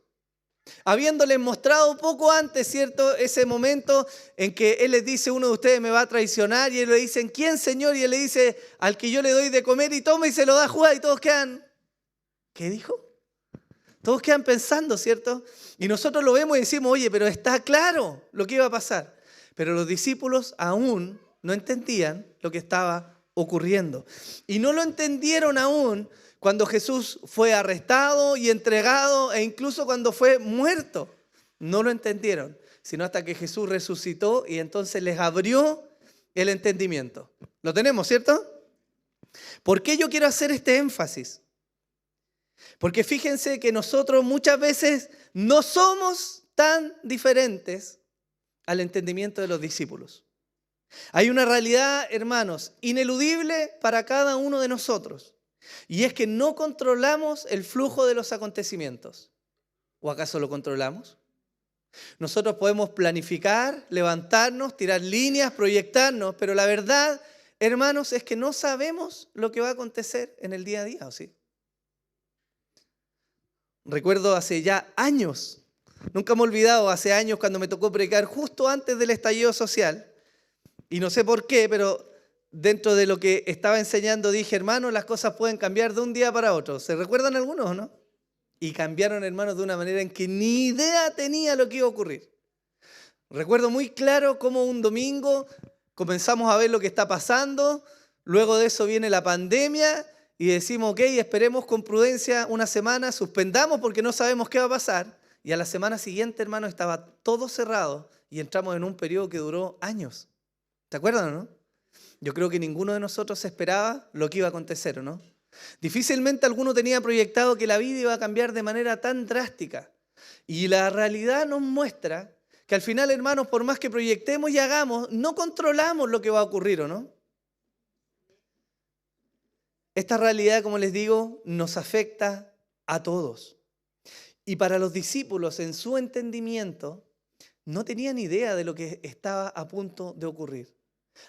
habiéndoles mostrado poco antes, ¿cierto? Ese momento en que Él les dice, uno de ustedes me va a traicionar, y ellos le dicen, ¿quién, Señor? Y Él le dice, al que yo le doy de comer, y toma y se lo da a Judas, y todos quedan, ¿qué dijo? Todos quedan pensando, ¿cierto? Y nosotros lo vemos y decimos, oye, pero está claro lo que iba a pasar. Pero los discípulos aún no entendían lo que estaba ocurriendo. Y no lo entendieron aún cuando Jesús fue arrestado y entregado, e incluso cuando fue muerto. No lo entendieron, sino hasta que Jesús resucitó y entonces les abrió el entendimiento. ¿Lo tenemos, cierto? ¿Por qué yo quiero hacer este énfasis? Porque fíjense que nosotros muchas veces no somos tan diferentes al entendimiento de los discípulos. Hay una realidad, hermanos, ineludible para cada uno de nosotros. Y es que no controlamos el flujo de los acontecimientos. ¿O acaso lo controlamos? Nosotros podemos planificar, levantarnos, tirar líneas, proyectarnos, pero la verdad, hermanos, es que no sabemos lo que va a acontecer en el día a día, ¿o sí? Recuerdo hace ya años, nunca me he olvidado, hace años cuando me tocó predicar justo antes del estallido social, y no sé por qué, pero dentro de lo que estaba enseñando dije, hermanos, las cosas pueden cambiar de un día para otro. ¿Se recuerdan algunos o no? Y cambiaron, hermanos, de una manera en que ni idea tenía lo que iba a ocurrir. Recuerdo muy claro cómo un domingo comenzamos a ver lo que está pasando, luego de eso viene la pandemia y decimos, ok, esperemos con prudencia una semana, suspendamos porque no sabemos qué va a pasar. Y a la semana siguiente, hermanos, estaba todo cerrado y entramos en un periodo que duró años. ¿Se acuerdan o no? Yo creo que ninguno de nosotros esperaba lo que iba a acontecer, ¿o no? Difícilmente alguno tenía proyectado que la vida iba a cambiar de manera tan drástica. Y la realidad nos muestra que al final, hermanos, por más que proyectemos y hagamos, no controlamos lo que va a ocurrir, ¿o no? Esta realidad, como les digo, nos afecta a todos. Y para los discípulos, en su entendimiento, no tenían idea de lo que estaba a punto de ocurrir.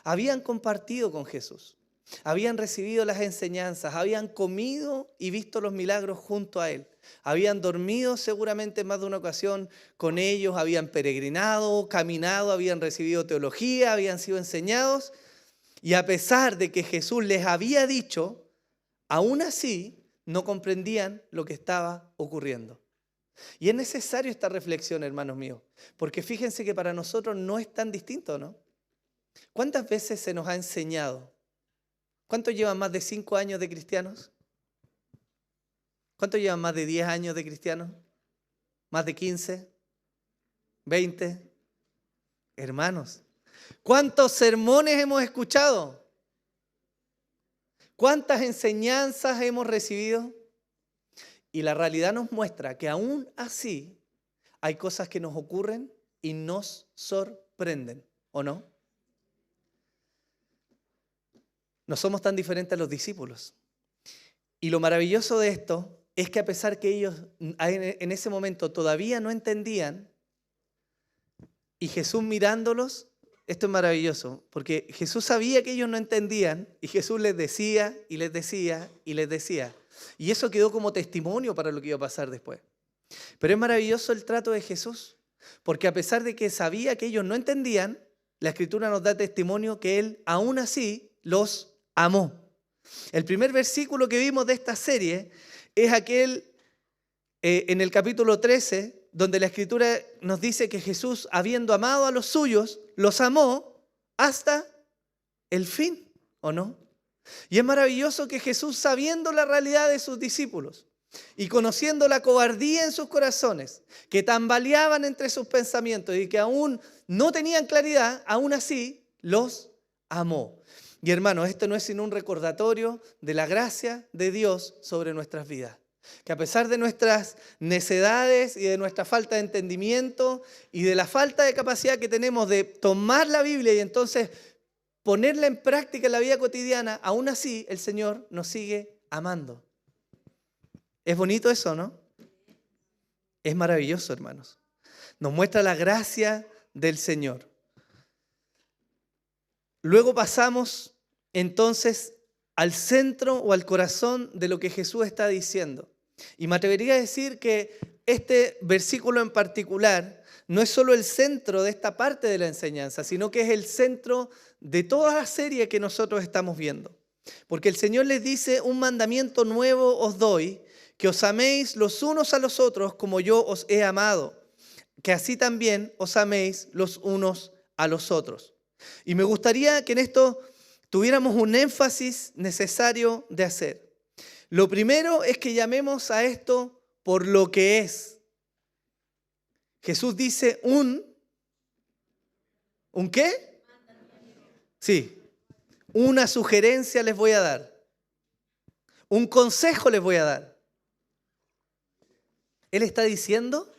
Habían compartido con Jesús. Habían recibido las enseñanzas, habían comido y visto los milagros junto a Él. Habían dormido seguramente en más de una ocasión con ellos, habían peregrinado, caminado, habían recibido teología, habían sido enseñados. Y a pesar de que Jesús les había dicho, aún así no comprendían lo que estaba ocurriendo. Y es necesario esta reflexión, hermanos míos, porque fíjense que para nosotros no es tan distinto, ¿no? ¿Cuántas veces se nos ha enseñado? ¿Cuántos llevan más de 5 años de cristianos? ¿Cuántos llevan más de 10 años de cristianos? ¿Más de 15? ¿20? Hermanos, ¿cuántos sermones hemos escuchado? ¿Cuántas enseñanzas hemos recibido? Y la realidad nos muestra que aún así hay cosas que nos ocurren y nos sorprenden, ¿o no? No somos tan diferentes a los discípulos. Y lo maravilloso de esto es que a pesar que ellos en ese momento todavía no entendían, y Jesús mirándolos, esto es maravilloso, porque Jesús sabía que ellos no entendían, y Jesús les decía, y les decía, y les decía. Y eso quedó como testimonio para lo que iba a pasar después. Pero es maravilloso el trato de Jesús, porque a pesar de que sabía que ellos no entendían, la Escritura nos da testimonio que Él aún así los amó. El primer versículo que vimos de esta serie es aquel en el capítulo 13, donde la Escritura nos dice que Jesús, habiendo amado a los suyos, los amó hasta el fin, ¿o no? Y es maravilloso que Jesús, sabiendo la realidad de sus discípulos y conociendo la cobardía en sus corazones, que tambaleaban entre sus pensamientos y que aún no tenían claridad, aún así los amó. Y hermanos, esto no es sino un recordatorio de la gracia de Dios sobre nuestras vidas. Que a pesar de nuestras necedades y de nuestra falta de entendimiento y de la falta de capacidad que tenemos de tomar la Biblia y entonces ponerla en práctica en la vida cotidiana, aún así el Señor nos sigue amando. Es bonito eso, ¿no? Es maravilloso, hermanos. Nos muestra la gracia del Señor. Luego pasamos entonces al centro o al corazón de lo que Jesús está diciendo. Y me atrevería a decir que este versículo en particular no es solo el centro de esta parte de la enseñanza, sino que es el centro de toda la serie que nosotros estamos viendo. Porque el Señor les dice, un mandamiento nuevo os doy, que os améis los unos a los otros como yo os he amado, que así también os améis los unos a los otros. Y me gustaría que en esto tuviéramos un énfasis necesario de hacer. Lo primero es que llamemos a esto por lo que es. Jesús dice ¿un qué? Sí, una sugerencia les voy a dar. Un consejo les voy a dar. Él está diciendo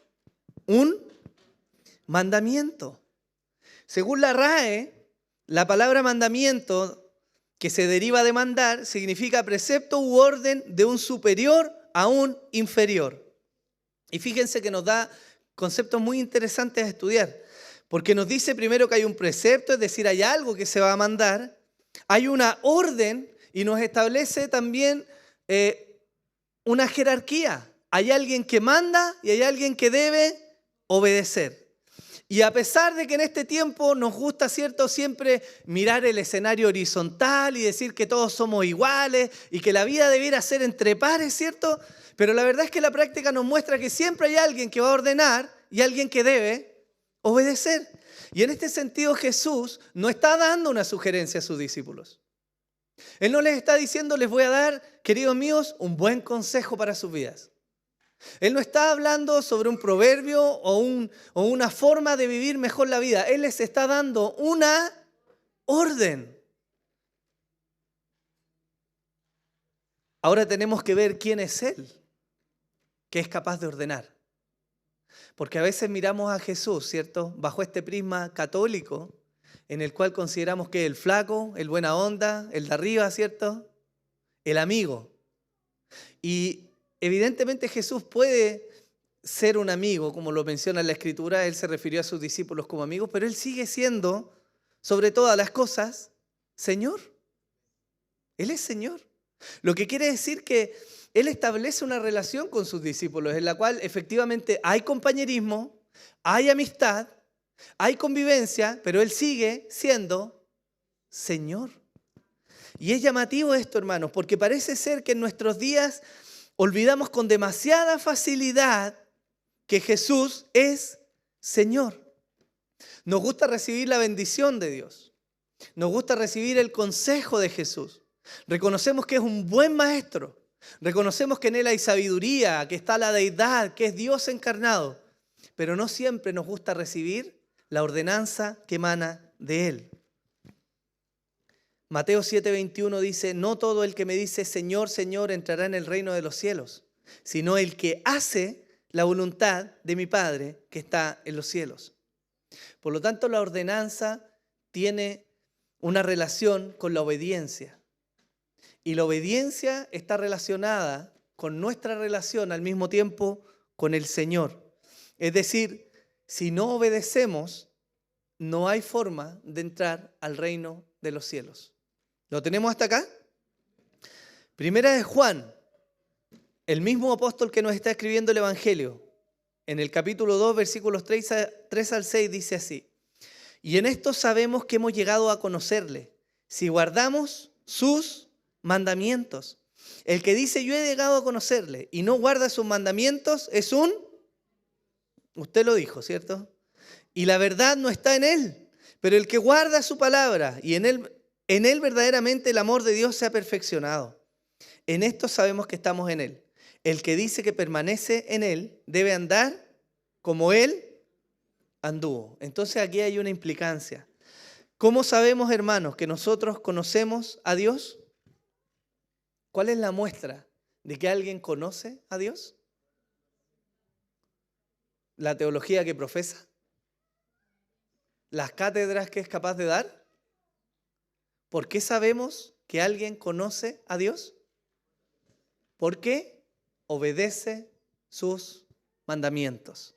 un mandamiento. Según la RAE, la palabra mandamiento, que se deriva de mandar, significa precepto u orden de un superior a un inferior. Y fíjense que nos da conceptos muy interesantes a estudiar, porque nos dice primero que hay un precepto, es decir, hay algo que se va a mandar, hay una orden y nos establece también una jerarquía. Hay alguien que manda y hay alguien que debe obedecer. Y a pesar de que en este tiempo nos gusta, ¿cierto?, siempre mirar el escenario horizontal y decir que todos somos iguales y que la vida debiera ser entre pares, ¿cierto? Pero la verdad es que la práctica nos muestra que siempre hay alguien que va a ordenar y alguien que debe obedecer. Y en este sentido Jesús no está dando una sugerencia a sus discípulos. Él no les está diciendo, les voy a dar, queridos míos, un buen consejo para sus vidas. Él no está hablando sobre un proverbio o una forma de vivir mejor la vida. Él les está dando una orden. Ahora tenemos que ver quién es Él, que es capaz de ordenar. Porque a veces miramos a Jesús, ¿cierto?, bajo este prisma católico, en el cual consideramos que el flaco, el buena onda, el de arriba, ¿cierto?, el amigo. Y evidentemente Jesús puede ser un amigo, como lo menciona en la Escritura. Él se refirió a sus discípulos como amigos, pero Él sigue siendo, sobre todas las cosas, Señor. Él es Señor. Lo que quiere decir que Él establece una relación con sus discípulos en la cual efectivamente hay compañerismo, hay amistad, hay convivencia, pero Él sigue siendo Señor. Y es llamativo esto, hermanos, porque parece ser que en nuestros días olvidamos con demasiada facilidad que Jesús es Señor. Nos gusta recibir la bendición de Dios. Nos gusta recibir el consejo de Jesús. Reconocemos que es un buen maestro. Reconocemos que en Él hay sabiduría, que está la deidad, que es Dios encarnado. Pero no siempre nos gusta recibir la ordenanza que emana de Él. Mateo 7:21 dice, no todo el que me dice Señor, Señor entrará en el reino de los cielos, sino el que hace la voluntad de mi Padre que está en los cielos. Por lo tanto, la ordenanza tiene una relación con la obediencia. Y la obediencia está relacionada con nuestra relación al mismo tiempo con el Señor. Es decir, si no obedecemos, no hay forma de entrar al reino de los cielos. ¿Lo tenemos hasta acá? Primera de Juan, el mismo apóstol que nos está escribiendo el Evangelio, en el capítulo 2, versículos 3 al 6, dice así. Y en esto sabemos que hemos llegado a conocerle, si guardamos sus mandamientos. El que dice yo he llegado a conocerle y no guarda sus mandamientos es usted lo dijo, ¿cierto? Y la verdad no está en él, pero el que guarda su palabra y en él verdaderamente el amor de Dios se ha perfeccionado. En esto sabemos que estamos en él. El que dice que permanece en él debe andar como él anduvo. Entonces aquí hay una implicancia. ¿Cómo sabemos, hermanos, que nosotros conocemos a Dios? ¿Cuál es la muestra de que alguien conoce a Dios? ¿La teología que profesa? ¿Las cátedras que es capaz de dar? ¿Por qué sabemos que alguien conoce a Dios? Porque obedece sus mandamientos.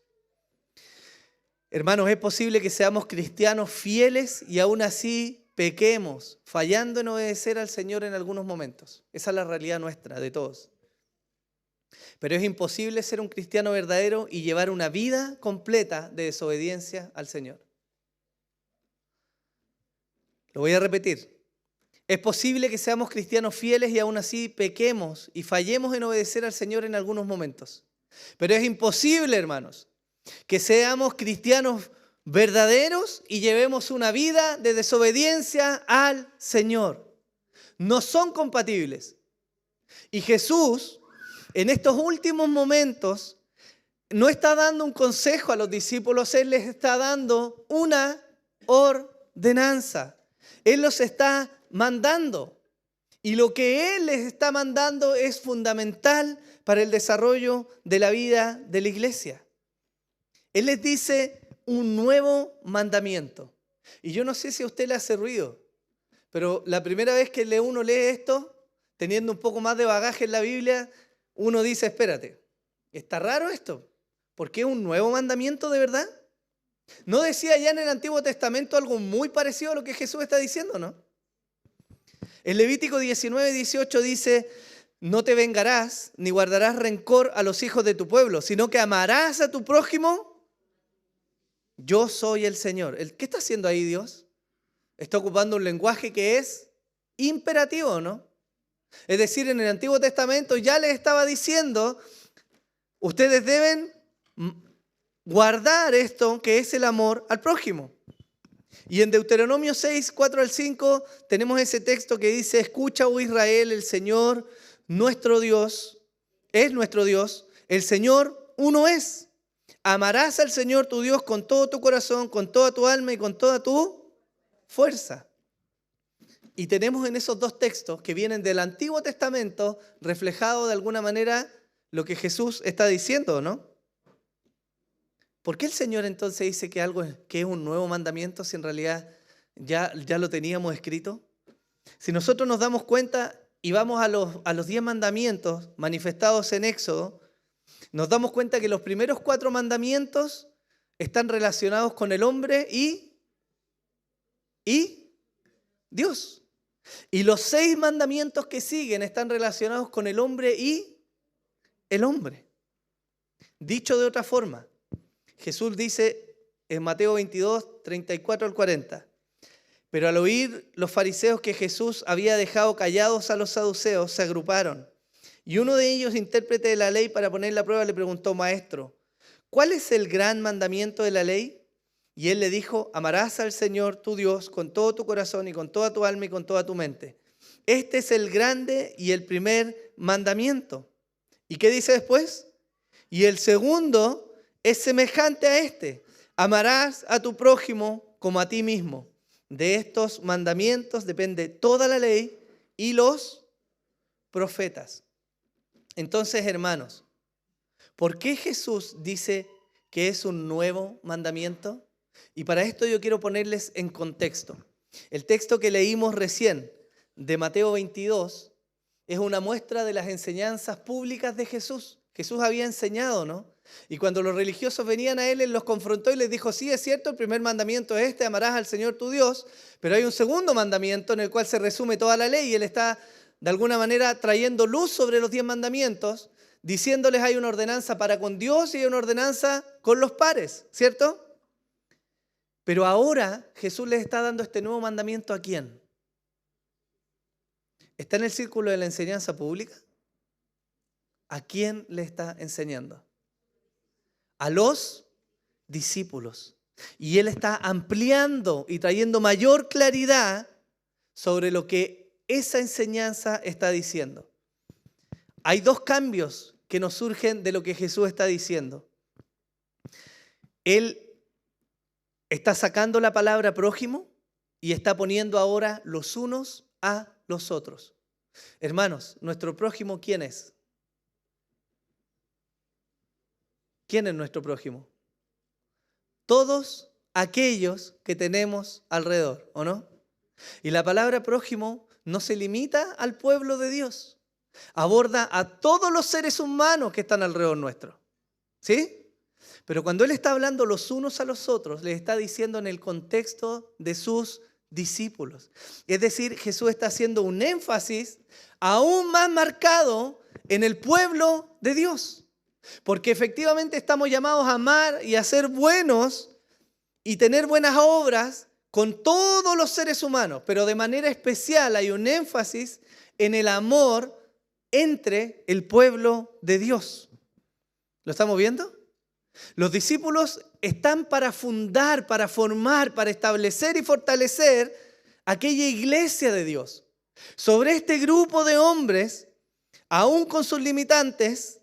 Hermanos, es posible que seamos cristianos fieles y aún así pequemos, fallando en obedecer al Señor en algunos momentos. Esa es la realidad nuestra, de todos. Pero es imposible ser un cristiano verdadero y llevar una vida completa de desobediencia al Señor. Lo voy a repetir. Es posible que seamos cristianos fieles y aún así pequemos y fallemos en obedecer al Señor en algunos momentos. Pero es imposible, hermanos, que seamos cristianos verdaderos y llevemos una vida de desobediencia al Señor. No son compatibles. Y Jesús, en estos últimos momentos, no está dando un consejo a los discípulos, Él les está dando una ordenanza. Él los está mandando. Y lo que Él les está mandando es fundamental para el desarrollo de la vida de la iglesia. Él les dice un nuevo mandamiento. Y yo no sé si a usted le hace ruido, pero la primera vez que uno lee esto, teniendo un poco más de bagaje en la Biblia, uno dice, espérate, ¿está raro esto? ¿Por qué un nuevo mandamiento de verdad? ¿No decía ya en el Antiguo Testamento algo muy parecido a lo que Jesús está diciendo, no? En Levítico 19:18 dice, no te vengarás ni guardarás rencor a los hijos de tu pueblo, sino que amarás a tu prójimo. Yo soy el Señor. ¿Qué está haciendo ahí Dios? Está ocupando un lenguaje que es imperativo, ¿no? Es decir, en el Antiguo Testamento ya les estaba diciendo, ustedes deben guardar esto que es el amor al prójimo. Y en Deuteronomio 6, 4 al 5 tenemos ese texto que dice, escucha, oh Israel, el Señor, nuestro Dios, es nuestro Dios, el Señor uno es. Amarás al Señor tu Dios con todo tu corazón, con toda tu alma y con toda tu fuerza. Y tenemos en esos dos textos que vienen del Antiguo Testamento reflejado de alguna manera lo que Jesús está diciendo, ¿no? ¿Por qué el Señor entonces dice que algo que es un nuevo mandamiento si en realidad ya lo teníamos escrito? Si nosotros nos damos cuenta y vamos a los 10 mandamientos manifestados en Éxodo, nos damos cuenta que los primeros 4 mandamientos están relacionados con el hombre y Dios. Y los 6 mandamientos que siguen están relacionados con el hombre y el hombre. Dicho de otra forma, Jesús dice en Mateo 22, 34 al 40, pero al oír los fariseos que Jesús había dejado callados a los saduceos, se agruparon. Y uno de ellos, intérprete de la ley, para poner la prueba, le preguntó, Maestro, ¿cuál es el gran mandamiento de la ley? Y él le dijo, amarás al Señor tu Dios con todo tu corazón y con toda tu alma y con toda tu mente. Este es el grande y el primer mandamiento. ¿Y qué dice después? Y el segundo es semejante a este. Amarás a tu prójimo como a ti mismo. De estos mandamientos depende toda la ley y los profetas. Entonces, hermanos, ¿por qué Jesús dice que es un nuevo mandamiento? Y para esto yo quiero ponerles en contexto. El texto que leímos recién de Mateo 22 es una muestra de las enseñanzas públicas de Jesús. Jesús había enseñado, ¿no? Y cuando los religiosos venían a él, él los confrontó y les dijo, sí, es cierto, el primer mandamiento es este, amarás al Señor tu Dios, pero hay un segundo mandamiento en el cual se resume toda la ley y él está de alguna manera trayendo luz sobre los 10 mandamientos, diciéndoles hay una ordenanza para con Dios y hay una ordenanza con los pares, ¿cierto? Pero ahora Jesús les está dando este nuevo mandamiento ¿a quién? ¿Está en el círculo de la enseñanza pública? ¿A quién le está enseñando? A los discípulos. Y él está ampliando y trayendo mayor claridad sobre lo que esa enseñanza está diciendo. Hay 2 cambios que nos surgen de lo que Jesús está diciendo. Él está sacando la palabra prójimo y está poniendo ahora los unos a los otros. Hermanos, nuestro prójimo, ¿quién es? ¿Quién es nuestro prójimo? Todos aquellos que tenemos alrededor, ¿o no? Y la palabra prójimo no se limita al pueblo de Dios. Aborda a todos los seres humanos que están alrededor nuestro. ¿Sí? Pero cuando Él está hablando los unos a los otros, les está diciendo en el contexto de sus discípulos. Es decir, Jesús está haciendo un énfasis aún más marcado en el pueblo de Dios. Porque efectivamente estamos llamados a amar y a ser buenos y tener buenas obras con todos los seres humanos. Pero de manera especial hay un énfasis en el amor entre el pueblo de Dios. ¿Lo estamos viendo? Los discípulos están para fundar, para formar, para establecer y fortalecer aquella iglesia de Dios. Sobre este grupo de hombres, aún con sus limitantes,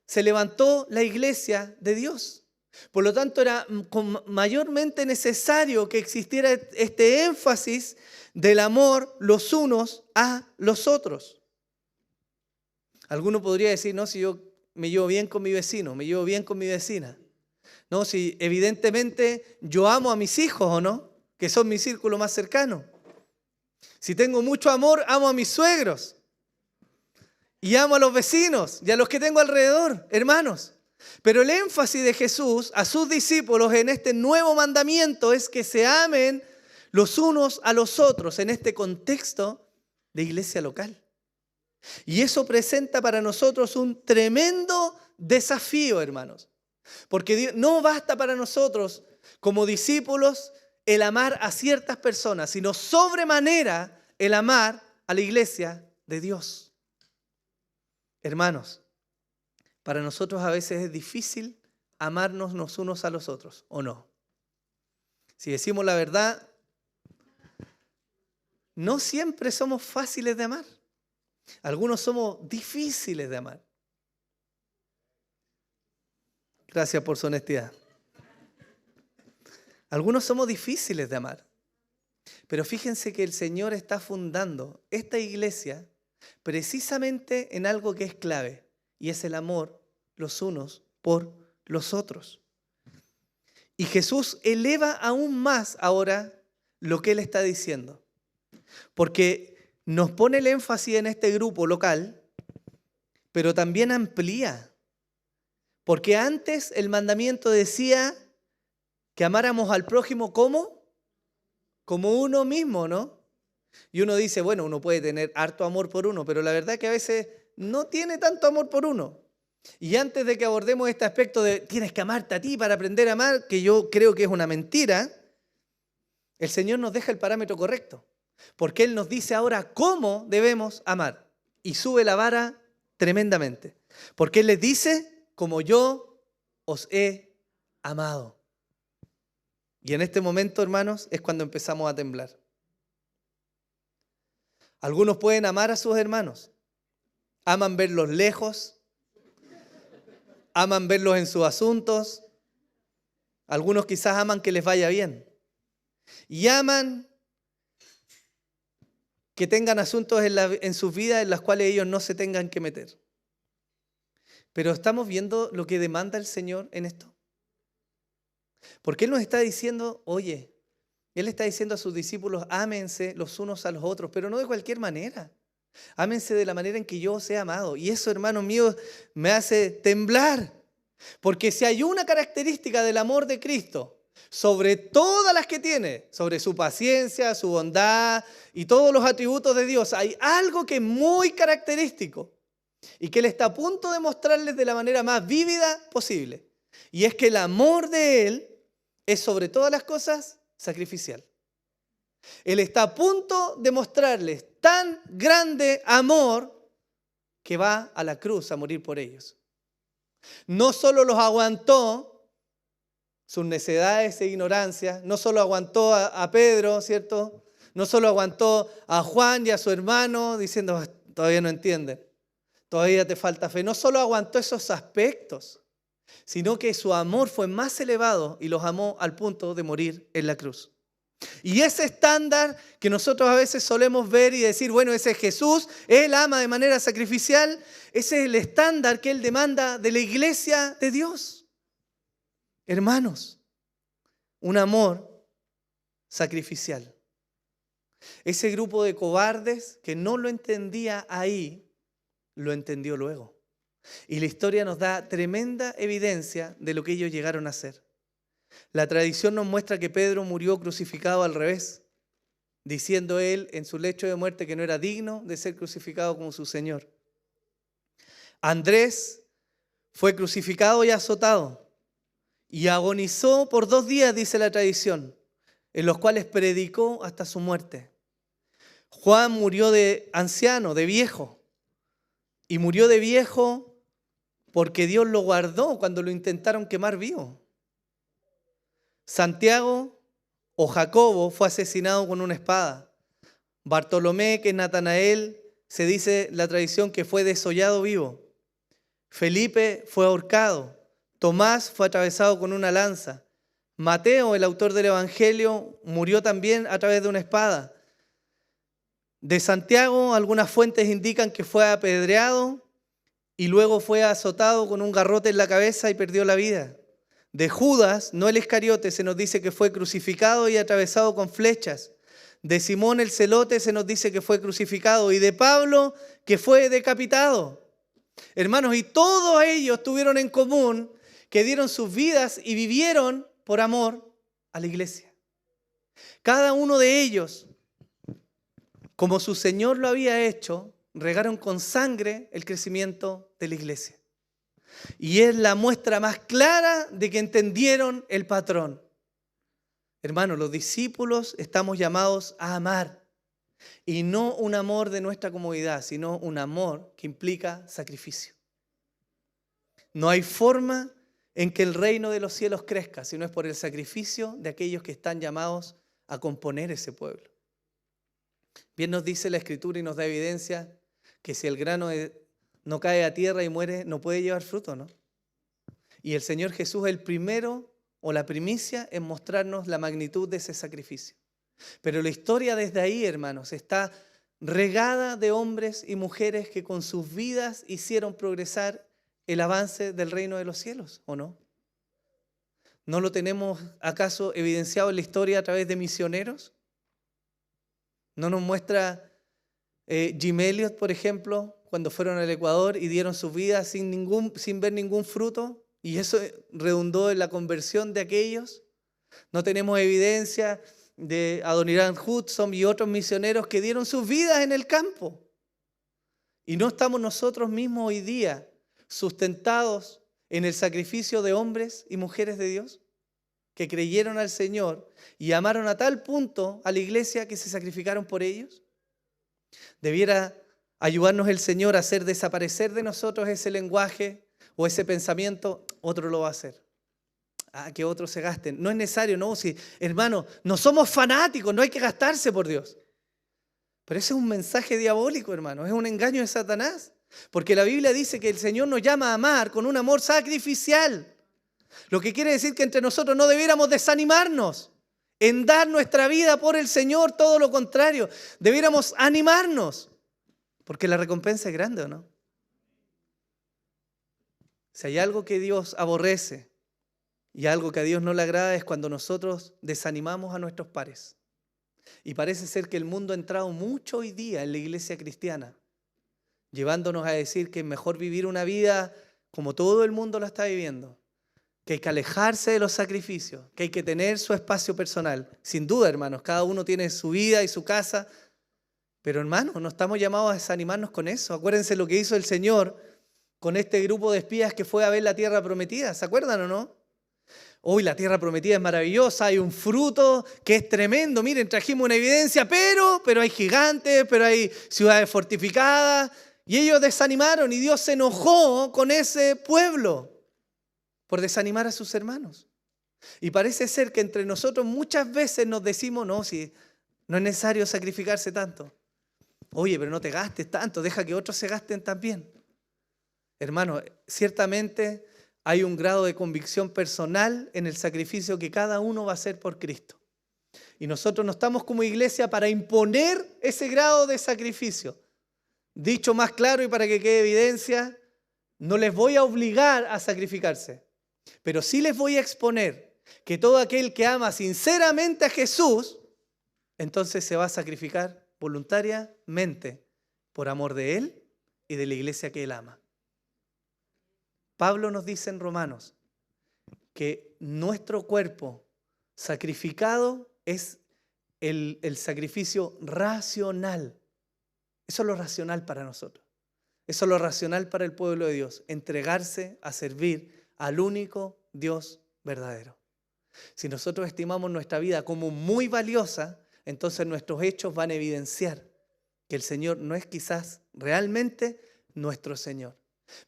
se levantó la iglesia de Dios. Por lo tanto, era mayormente necesario que existiera este énfasis del amor los unos a los otros. Alguno podría decir, no, si yo me llevo bien con mi vecino, me llevo bien con mi vecina. No, si evidentemente yo amo a mis hijos, ¿o no? Que son mi círculo más cercano. Si tengo mucho amor, amo a mis suegros. Y amo a los vecinos y a los que tengo alrededor, hermanos. Pero el énfasis de Jesús a sus discípulos en este nuevo mandamiento es que se amen los unos a los otros en este contexto de iglesia local. Y eso presenta para nosotros un tremendo desafío, hermanos. Porque no basta para nosotros como discípulos el amar a ciertas personas, sino sobremanera el amar a la iglesia de Dios. Hermanos, para nosotros a veces es difícil amarnos los unos a los otros, ¿o no? Si decimos la verdad, no siempre somos fáciles de amar. Algunos somos difíciles de amar. Gracias por su honestidad. Algunos somos difíciles de amar. Pero fíjense que el Señor está fundando esta iglesia precisamente en algo que es clave, y es el amor los unos por los otros. Y Jesús eleva aún más ahora lo que Él está diciendo, porque nos pone el énfasis en este grupo local, pero también amplía, porque antes el mandamiento decía que amáramos al prójimo como uno mismo, ¿no? Y uno dice, bueno, uno puede tener harto amor por uno, pero la verdad es que a veces no tiene tanto amor por uno. Y antes de que abordemos este aspecto de tienes que amarte a ti para aprender a amar, que yo creo que es una mentira, el Señor nos deja el parámetro correcto. Porque Él nos dice ahora cómo debemos amar. Y sube la vara tremendamente. Porque Él les dice, como yo os he amado. Y en este momento, hermanos, es cuando empezamos a temblar. Algunos pueden amar a sus hermanos. Aman verlos lejos. Aman verlos en sus asuntos. Algunos quizás aman que les vaya bien. Y aman que tengan asuntos en sus vidas en los cuales ellos no se tengan que meter. Pero ¿estamos viendo lo que demanda el Señor en esto? Porque Él nos está diciendo, oye, Él está diciendo a sus discípulos, ámense los unos a los otros, pero no de cualquier manera. Ámense de la manera en que yo os he amado. Y eso, hermanos míos, me hace temblar. Porque si hay una característica del amor de Cristo, sobre todas las que tiene, sobre su paciencia, su bondad y todos los atributos de Dios, hay algo que es muy característico y que Él está a punto de mostrarles de la manera más vívida posible. Y es que el amor de Él es sobre todas las cosas sacrificial. Él está a punto de mostrarles tan grande amor que va a la cruz a morir por ellos. No solo los aguantó sus necedades e ignorancias, no solo aguantó a Pedro, ¿cierto? No solo aguantó a Juan y a su hermano diciendo, todavía no entienden, todavía te falta fe. No solo aguantó esos aspectos, sino que su amor fue más elevado y los amó al punto de morir en la cruz. Y ese estándar que nosotros a veces solemos ver y decir, bueno, ese es Jesús, Él ama de manera sacrificial, ese es el estándar que Él demanda de la iglesia de Dios. Hermanos, un amor sacrificial. Ese grupo de cobardes que no lo entendía ahí, lo entendió luego. Y la historia nos da tremenda evidencia de lo que ellos llegaron a hacer. La tradición nos muestra que Pedro murió crucificado al revés, diciendo él en su lecho de muerte que no era digno de ser crucificado como su Señor. Andrés fue crucificado y azotado y agonizó por 2 días, dice la tradición, en los cuales predicó hasta su muerte. Juan murió de anciano, de viejo, y murió de viejo porque Dios lo guardó cuando lo intentaron quemar vivo. Santiago o Jacobo fue asesinado con una espada. Bartolomé, que es Natanael, se dice la tradición que fue desollado vivo. Felipe fue ahorcado. Tomás fue atravesado con una lanza. Mateo, el autor del Evangelio, murió también a través de una espada. De Santiago, algunas fuentes indican que fue apedreado y luego fue azotado con un garrote en la cabeza y perdió la vida. De Judas, no el Iscariote, se nos dice que fue crucificado y atravesado con flechas. De Simón el celote se nos dice que fue crucificado, y de Pablo que fue decapitado. Hermanos, y todos ellos tuvieron en común que dieron sus vidas y vivieron por amor a la iglesia. Cada uno de ellos, como su Señor lo había hecho, regaron con sangre el crecimiento de la iglesia. Y es la muestra más clara de que entendieron el patrón. Hermanos, los discípulos estamos llamados a amar. Y no un amor de nuestra comodidad, sino un amor que implica sacrificio. No hay forma en que el reino de los cielos crezca, si no es por el sacrificio de aquellos que están llamados a componer ese pueblo. Bien nos dice la Escritura y nos da evidencia que si el grano no cae a tierra y muere, no puede llevar fruto, ¿no? Y el Señor Jesús es el primero o la primicia en mostrarnos la magnitud de ese sacrificio. Pero la historia desde ahí, hermanos, está regada de hombres y mujeres que con sus vidas hicieron progresar el avance del reino de los cielos, ¿o no? ¿No lo tenemos acaso evidenciado en la historia a través de misioneros? ¿No nos muestra Jim Elliot, por ejemplo, cuando fueron al Ecuador y dieron sus vidas sin ver ningún fruto? Y eso redundó en la conversión de aquellos. ¿No tenemos evidencia de Adoniram Hudson y otros misioneros que dieron sus vidas en el campo? ¿Y no estamos nosotros mismos hoy día sustentados en el sacrificio de hombres y mujeres de Dios que creyeron al Señor y amaron a tal punto a la iglesia que se sacrificaron por ellos? Debiera ayudarnos el Señor a hacer desaparecer de nosotros ese lenguaje o ese pensamiento. Otro lo va a hacer. Que otros se gasten. No es necesario, no. Si, hermano, no somos fanáticos, no hay que gastarse por Dios. Pero ese es un mensaje diabólico, hermano. Es un engaño de Satanás. Porque la Biblia dice que el Señor nos llama a amar con un amor sacrificial. Lo que quiere decir que entre nosotros no debiéramos desanimarnos en dar nuestra vida por el Señor, todo lo contrario. Debiéramos animarnos, porque la recompensa es grande, ¿o no? Si hay algo que Dios aborrece y algo que a Dios no le agrada es cuando nosotros desanimamos a nuestros pares. Y parece ser que el mundo ha entrado mucho hoy día en la iglesia cristiana, llevándonos a decir que es mejor vivir una vida como todo el mundo la está viviendo, que hay que alejarse de los sacrificios, que hay que tener su espacio personal. Sin duda, hermanos, cada uno tiene su vida y su casa, pero hermanos, no estamos llamados a desanimarnos con eso. Acuérdense lo que hizo el Señor con este grupo de espías que fue a ver la tierra prometida. ¿Se acuerdan o no? Hoy la tierra prometida es maravillosa, hay un fruto que es tremendo. Miren, trajimos una evidencia, pero hay gigantes, pero hay ciudades fortificadas. Y ellos desanimaron y Dios se enojó con ese pueblo por desanimar a sus hermanos. Y parece ser que entre nosotros muchas veces nos decimos, no, si no es necesario sacrificarse tanto. Oye, pero no te gastes tanto, deja que otros se gasten también. Hermano, ciertamente hay un grado de convicción personal en el sacrificio que cada uno va a hacer por Cristo. Y nosotros no estamos como iglesia para imponer ese grado de sacrificio. Dicho más claro y para que quede evidencia, no les voy a obligar a sacrificarse, pero sí les voy a exponer que todo aquel que ama sinceramente a Jesús, entonces se va a sacrificar voluntariamente por amor de Él y de la iglesia que Él ama. Pablo nos dice en Romanos que nuestro cuerpo sacrificado es el sacrificio racional. Eso es lo racional para nosotros. Eso es lo racional para el pueblo de Dios. Entregarse a servir al único Dios verdadero. Si nosotros estimamos nuestra vida como muy valiosa, entonces nuestros hechos van a evidenciar que el Señor no es quizás realmente nuestro Señor.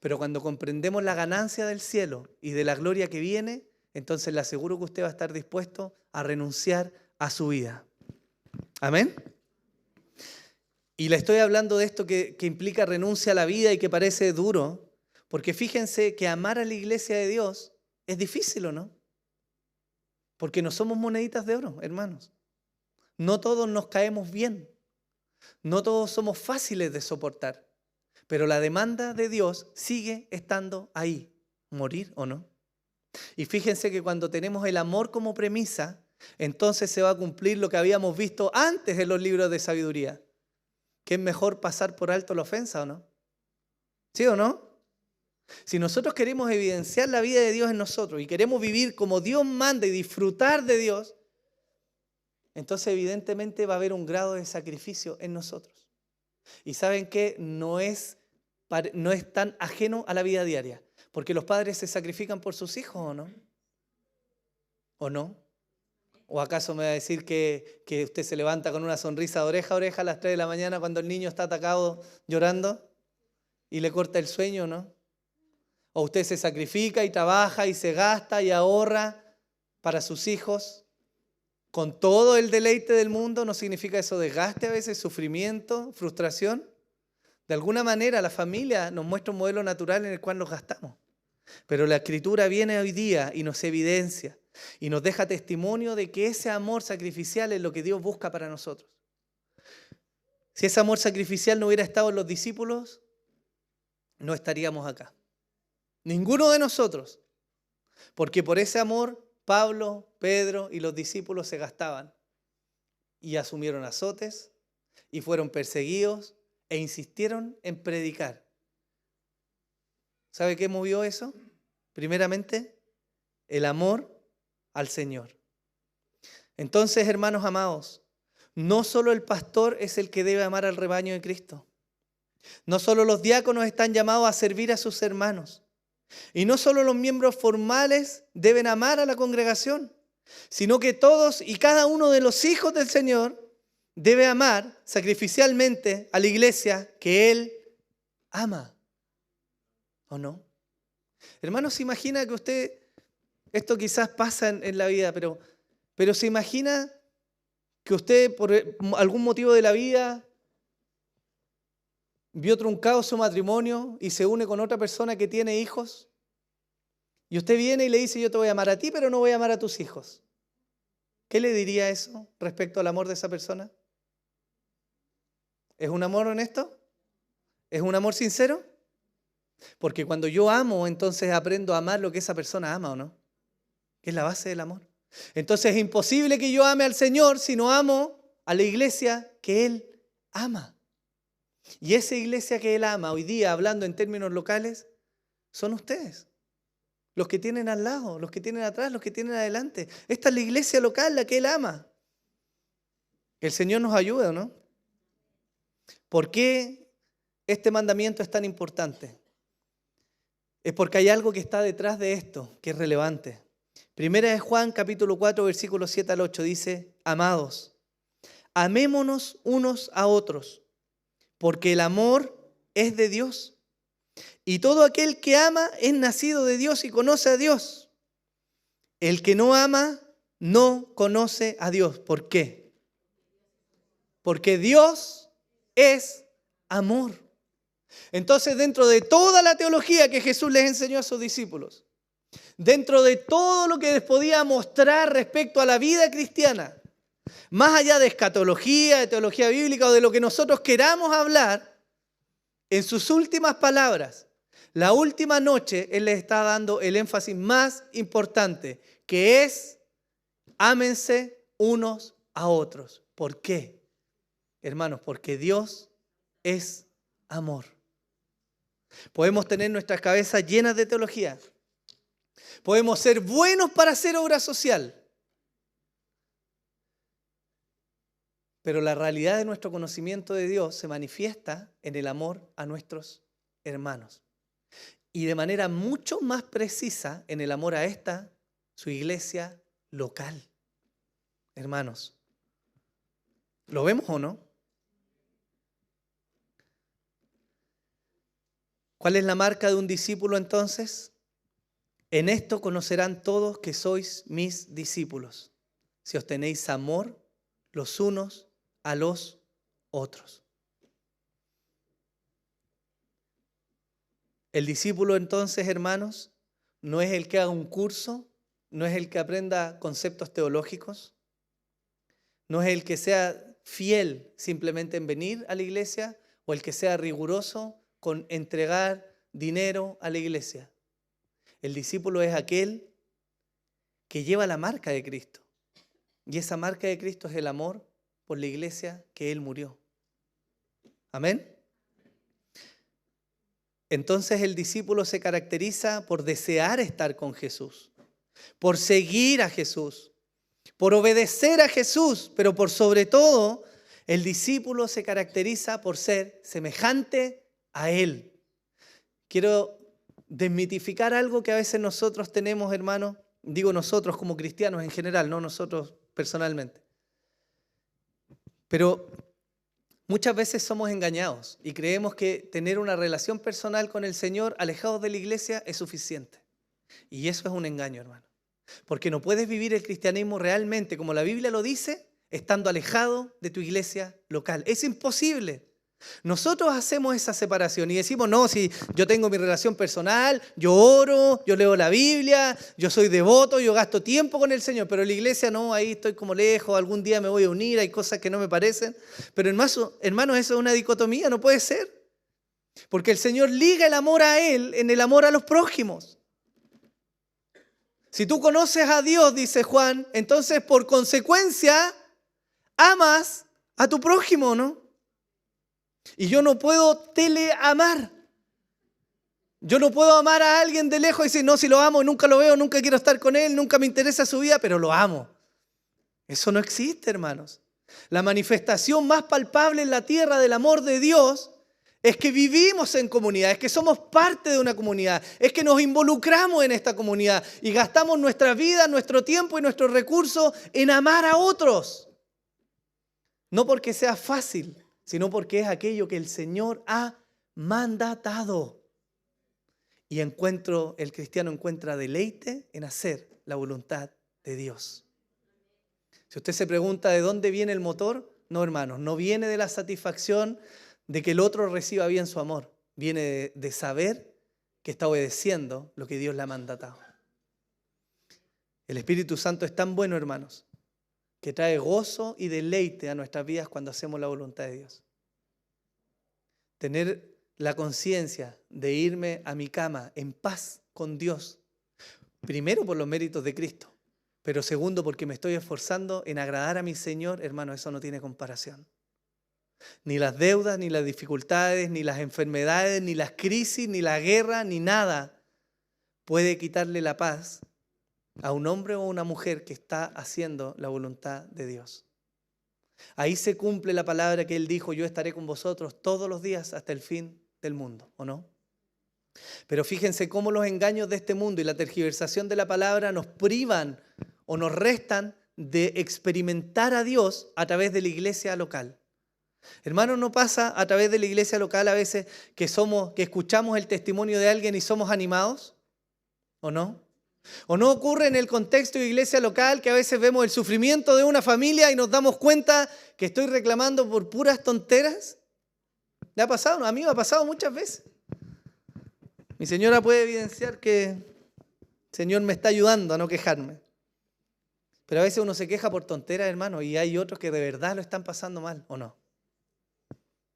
Pero cuando comprendemos la ganancia del cielo y de la gloria que viene, entonces le aseguro que usted va a estar dispuesto a renunciar a su vida. ¿Amén? Y le estoy hablando de esto que implica renuncia a la vida y que parece duro, porque fíjense que amar a la iglesia de Dios es difícil, ¿o no? Porque no somos moneditas de oro, hermanos. No todos nos caemos bien. No todos somos fáciles de soportar. Pero la demanda de Dios sigue estando ahí, morir o no. Y fíjense que cuando tenemos el amor como premisa, entonces se va a cumplir lo que habíamos visto antes en los libros de sabiduría, que es mejor pasar por alto la ofensa o no. ¿Sí o no? Si nosotros queremos evidenciar la vida de Dios en nosotros y queremos vivir como Dios manda y disfrutar de Dios, entonces evidentemente va a haber un grado de sacrificio en nosotros. Y ¿saben qué? No es tan ajeno a la vida diaria, porque los padres se sacrifican por sus hijos, ¿o no? ¿O no? ¿O acaso me va a decir que usted se levanta con una sonrisa de oreja a oreja a las 3 de la mañana cuando el niño está atacado llorando y le corta el sueño, ¿no? ¿O usted se sacrifica y trabaja y se gasta y ahorra para sus hijos con todo el deleite del mundo? ¿No significa eso desgaste a veces, sufrimiento, frustración? De alguna manera la familia nos muestra un modelo natural en el cual nos gastamos. Pero la Escritura viene hoy día y nos evidencia y nos deja testimonio de que ese amor sacrificial es lo que Dios busca para nosotros. Si ese amor sacrificial no hubiera estado en los discípulos, no estaríamos acá. Ninguno de nosotros. Porque por ese amor, Pablo, Pedro y los discípulos se gastaban y asumieron azotes y fueron perseguidos e insistieron en predicar. ¿Sabe qué movió eso? Primeramente, el amor al Señor. Entonces, hermanos amados, no solo el pastor es el que debe amar al rebaño de Cristo. No solo los diáconos están llamados a servir a sus hermanos. Y no solo los miembros formales deben amar a la congregación, sino que todos y cada uno de los hijos del Señor debe amar sacrificialmente a la iglesia que Él ama. ¿O no? Hermanos, ¿se imagina que usted, esto quizás pasa en la vida, pero se imagina que usted por algún motivo de la vida vio truncado su matrimonio y se une con otra persona que tiene hijos? Y usted viene y le dice, yo te voy a amar a ti, pero no voy a amar a tus hijos. ¿Qué le diría eso respecto al amor de esa persona? ¿Es un amor honesto? ¿Es un amor sincero? Porque cuando yo amo, entonces aprendo a amar lo que esa persona ama, ¿o no? Que es la base del amor. Entonces es imposible que yo ame al Señor si no amo a la iglesia que Él ama. Y esa iglesia que Él ama, hoy día, hablando en términos locales, son ustedes. Los que tienen al lado, los que tienen atrás, los que tienen adelante. Esta es la iglesia local, la que Él ama. El Señor nos ayude, ¿o no? ¿Por qué este mandamiento es tan importante? Es porque hay algo que está detrás de esto, que es relevante. Primera de Juan, capítulo 4, versículos 7 al 8, dice, amados, amémonos unos a otros, porque el amor es de Dios. Y todo aquel que ama es nacido de Dios y conoce a Dios. El que no ama no conoce a Dios. ¿Por qué? Porque Dios es amor. Entonces, dentro de toda la teología que Jesús les enseñó a sus discípulos, dentro de todo lo que les podía mostrar respecto a la vida cristiana, más allá de escatología, de teología bíblica o de lo que nosotros queramos hablar, en sus últimas palabras, la última noche, Él les está dando el énfasis más importante, que es, ámense unos a otros. ¿Por qué? Hermanos, porque Dios es amor. Podemos tener nuestras cabezas llenas de teología. Podemos ser buenos para hacer obra social. Pero la realidad de nuestro conocimiento de Dios se manifiesta en el amor a nuestros hermanos. Y de manera mucho más precisa en el amor a esta, su iglesia local. Hermanos, ¿lo vemos o no? ¿Cuál es la marca de un discípulo entonces? En esto conocerán todos que sois mis discípulos, si os tenéis amor los unos a los otros. El discípulo entonces, hermanos, no es el que haga un curso, no es el que aprenda conceptos teológicos, no es el que sea fiel simplemente en venir a la iglesia o el que sea riguroso con entregar dinero a la iglesia. El discípulo es aquel que lleva la marca de Cristo. Y esa marca de Cristo es el amor por la iglesia que Él murió. Amén. Entonces el discípulo se caracteriza por desear estar con Jesús, por seguir a Jesús, por obedecer a Jesús, pero por sobre todo, el discípulo se caracteriza por ser semejante a Él. Quiero desmitificar algo que a veces nosotros tenemos, hermanos, digo nosotros como cristianos en general, no nosotros personalmente. Pero muchas veces somos engañados y creemos que tener una relación personal con el Señor alejados de la iglesia es suficiente. Y eso es un engaño, hermano. Porque no puedes vivir el cristianismo realmente como la Biblia lo dice, estando alejado de tu iglesia local. Es imposible. Nosotros hacemos esa separación y decimos, no, si yo tengo mi relación personal, yo oro, yo leo la Biblia, yo soy devoto, yo gasto tiempo con el Señor, pero la iglesia no, ahí estoy como lejos, algún día me voy a unir, hay cosas que no me parecen. Pero hermanos, eso es una dicotomía, no puede ser. Porque el Señor liga el amor a Él en el amor a los prójimos. Si tú conoces a Dios, dice Juan, entonces por consecuencia amas a tu prójimo, ¿no? Y yo no puedo teleamar. Yo no puedo amar a alguien de lejos y decir, no, si lo amo, nunca lo veo, nunca quiero estar con él, nunca me interesa su vida, pero lo amo. Eso no existe, hermanos. La manifestación más palpable en la tierra del amor de Dios es que vivimos en comunidad, es que somos parte de una comunidad, es que nos involucramos en esta comunidad y gastamos nuestra vida, nuestro tiempo y nuestros recursos en amar a otros. No porque sea fácil, sino porque es aquello que el Señor ha mandatado. Y el cristiano encuentra deleite en hacer la voluntad de Dios. Si usted se pregunta de dónde viene el motor, no, hermanos, no viene de la satisfacción de que el otro reciba bien su amor. Viene de saber que está obedeciendo lo que Dios le ha mandatado. El Espíritu Santo es tan bueno, hermanos, que trae gozo y deleite a nuestras vidas cuando hacemos la voluntad de Dios. Tener la conciencia de irme a mi cama en paz con Dios, primero por los méritos de Cristo, pero segundo porque me estoy esforzando en agradar a mi Señor, hermano, eso no tiene comparación. Ni las deudas, ni las dificultades, ni las enfermedades, ni las crisis, ni la guerra, ni nada puede quitarle la paz a un hombre o a una mujer que está haciendo la voluntad de Dios. Ahí se cumple la palabra que Él dijo, yo estaré con vosotros todos los días hasta el fin del mundo, ¿o no? Pero fíjense cómo los engaños de este mundo y la tergiversación de la palabra nos privan o nos restan de experimentar a Dios a través de la iglesia local. Hermanos, ¿no pasa a través de la iglesia local a veces que escuchamos el testimonio de alguien y somos animados? ¿O no? ¿O no ocurre en el contexto de iglesia local que a veces vemos el sufrimiento de una familia y nos damos cuenta que estoy reclamando por puras tonteras? ¿Le ha pasado? A mí me ha pasado muchas veces. Mi señora puede evidenciar que el Señor me está ayudando a no quejarme. Pero a veces uno se queja por tonteras, hermano, y hay otros que de verdad lo están pasando mal, ¿o no?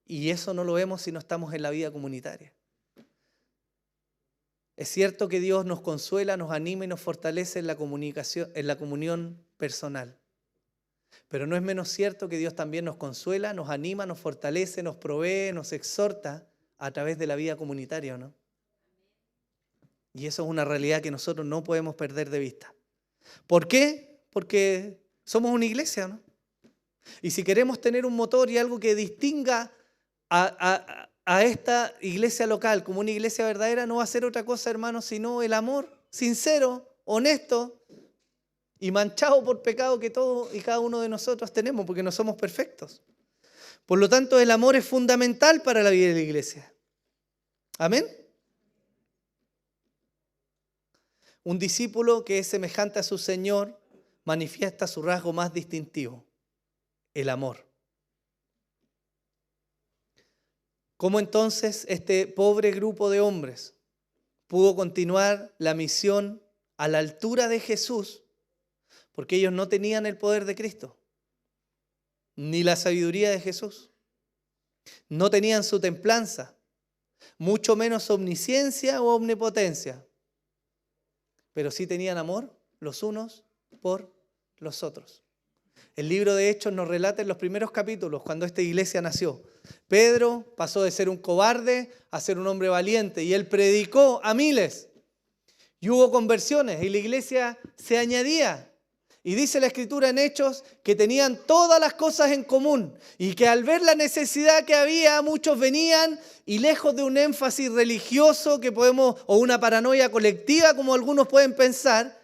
Y eso no lo vemos si no estamos en la vida comunitaria. Es cierto que Dios nos consuela, nos anima y nos fortalece en la comunión personal. Pero no es menos cierto que Dios también nos consuela, nos anima, nos fortalece, nos provee, nos exhorta a través de la vida comunitaria, ¿no? Y eso es una realidad que nosotros no podemos perder de vista. ¿Por qué? Porque somos una iglesia, ¿no? Y si queremos tener un motor y algo que distinga a esta iglesia local como una iglesia verdadera, no va a ser otra cosa, hermanos, sino el amor sincero, honesto y manchado por pecado que todos y cada uno de nosotros tenemos, porque no somos perfectos. Por lo tanto, el amor es fundamental para la vida de la iglesia. ¿Amén? Un discípulo que es semejante a su Señor manifiesta su rasgo más distintivo, el amor. ¿Cómo entonces este pobre grupo de hombres pudo continuar la misión a la altura de Jesús? Porque ellos no tenían el poder de Cristo, ni la sabiduría de Jesús. No tenían su templanza, mucho menos omnisciencia o omnipotencia, pero sí tenían amor los unos por los otros. El libro de Hechos nos relata en los primeros capítulos cuando esta iglesia nació. Pedro pasó de ser un cobarde a ser un hombre valiente y él predicó a miles. Y hubo conversiones y la iglesia se añadía. Y dice la Escritura en Hechos que tenían todas las cosas en común y que al ver la necesidad que había, muchos venían y lejos de un énfasis religioso que podemos, o una paranoia colectiva como algunos pueden pensar,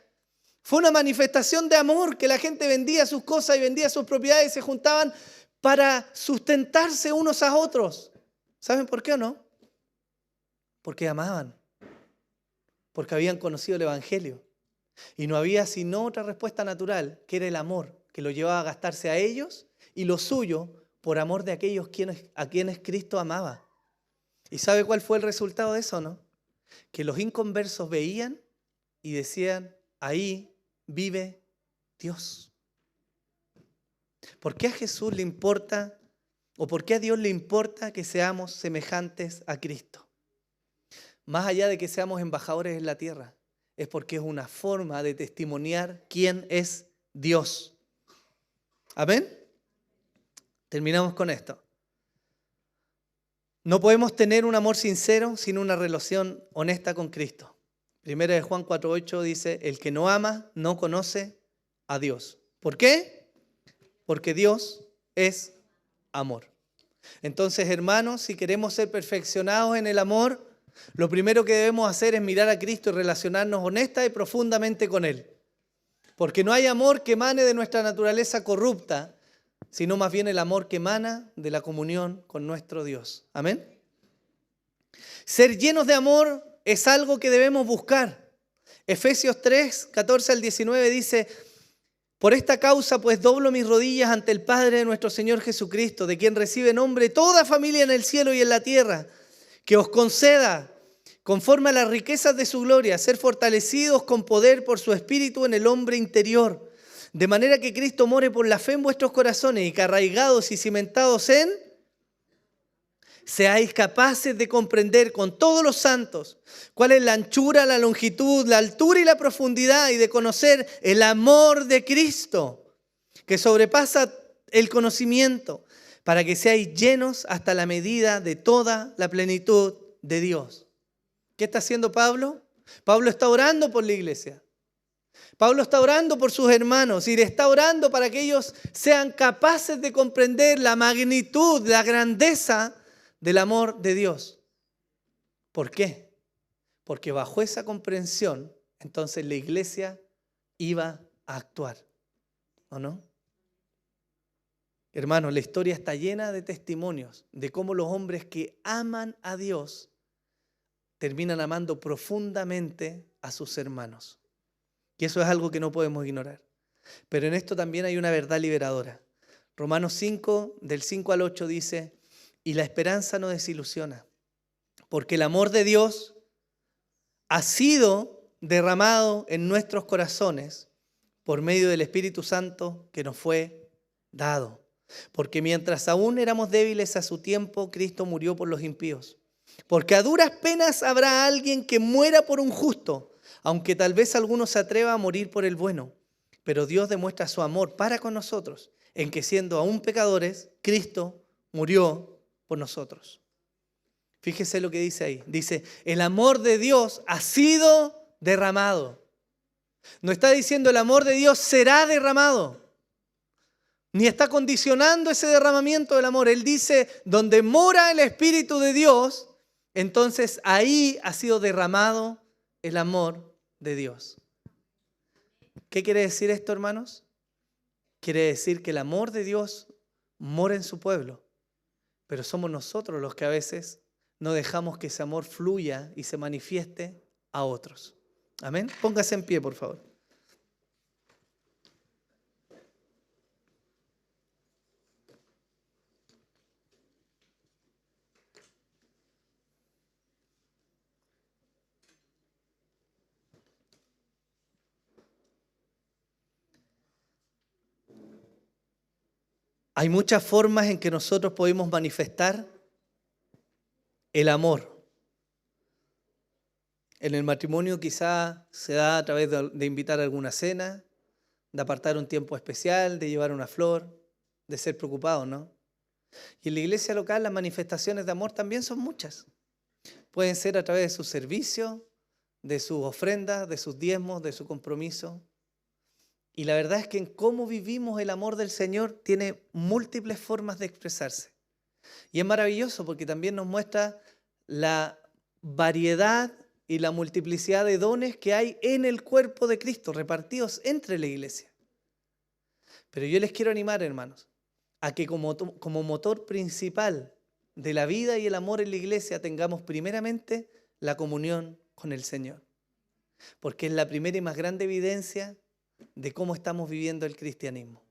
fue una manifestación de amor que la gente vendía sus cosas y vendía sus propiedades y se juntaban para sustentarse unos a otros. ¿Saben por qué o no? Porque amaban, porque habían conocido el Evangelio. Y no había sino otra respuesta natural, que era el amor, que lo llevaba a gastarse a ellos y lo suyo por amor de aquellos a quienes Cristo amaba. ¿Y sabe cuál fue el resultado de eso, no? Que los inconversos veían y decían, ahí vive Dios. ¿Por qué a Jesús le importa, o por qué a Dios le importa que seamos semejantes a Cristo? Más allá de que seamos embajadores en la tierra, es porque es una forma de testimoniar quién es Dios. ¿Amén? Terminamos con esto. No podemos tener un amor sincero sin una relación honesta con Cristo. Primera de Juan 4:8 dice, el que no ama no conoce a Dios. ¿Por qué? Porque Dios es amor. Entonces, hermanos, si queremos ser perfeccionados en el amor, lo primero que debemos hacer es mirar a Cristo y relacionarnos honesta y profundamente con Él. Porque no hay amor que emane de nuestra naturaleza corrupta, sino más bien el amor que emana de la comunión con nuestro Dios. Amén. Ser llenos de amor es algo que debemos buscar. Efesios 3, 14 al 19 dice, por esta causa pues doblo mis rodillas ante el Padre de nuestro Señor Jesucristo, de quien recibe nombre toda familia en el cielo y en la tierra, que os conceda, conforme a las riquezas de su gloria, ser fortalecidos con poder por su Espíritu en el hombre interior, de manera que Cristo more por la fe en vuestros corazones y que arraigados y cimentados en, seáis capaces de comprender con todos los santos cuál es la anchura, la longitud, la altura y la profundidad, y de conocer el amor de Cristo, que sobrepasa el conocimiento, para que seáis llenos hasta la medida de toda la plenitud de Dios. ¿Qué está haciendo Pablo? Pablo está orando por la iglesia. Pablo está orando por sus hermanos y le está orando para que ellos sean capaces de comprender la magnitud, la grandeza del amor de Dios. ¿Por qué? Porque bajo esa comprensión, entonces la iglesia iba a actuar, ¿o no? Hermanos, la historia está llena de testimonios de cómo los hombres que aman a Dios terminan amando profundamente a sus hermanos. Y eso es algo que no podemos ignorar. Pero en esto también hay una verdad liberadora. Romanos 5, del 5 al 8 dice, y la esperanza no desilusiona, porque el amor de Dios ha sido derramado en nuestros corazones por medio del Espíritu Santo que nos fue dado. Porque mientras aún éramos débiles a su tiempo, Cristo murió por los impíos. Porque a duras penas habrá alguien que muera por un justo, aunque tal vez alguno se atreva a morir por el bueno. Pero Dios demuestra su amor para con nosotros, en que siendo aún pecadores, Cristo murió por nosotros. Fíjese lo que dice ahí. Dice, el amor de Dios ha sido derramado. No está diciendo el amor de Dios será derramado. Ni está condicionando ese derramamiento del amor. Él dice, donde mora el Espíritu de Dios, entonces ahí ha sido derramado el amor de Dios. ¿Qué quiere decir esto, hermanos? Quiere decir que el amor de Dios mora en su pueblo, pero somos nosotros los que a veces no dejamos que ese amor fluya y se manifieste a otros. Amén. Póngase en pie, por favor. Hay muchas formas en que nosotros podemos manifestar el amor. En el matrimonio quizá se da a través de invitar a alguna cena, de apartar un tiempo especial, de llevar una flor, de ser preocupado, ¿no? Y en la iglesia local las manifestaciones de amor también son muchas. Pueden ser a través de su servicio, de sus ofrendas, de sus diezmos, de su compromiso. Y la verdad es que en cómo vivimos el amor del Señor tiene múltiples formas de expresarse. Y es maravilloso porque también nos muestra la variedad y la multiplicidad de dones que hay en el cuerpo de Cristo, repartidos entre la iglesia. Pero yo les quiero animar, hermanos, a que como motor principal de la vida y el amor en la iglesia tengamos primeramente la comunión con el Señor. Porque es la primera y más grande evidencia de cómo estamos viviendo el cristianismo.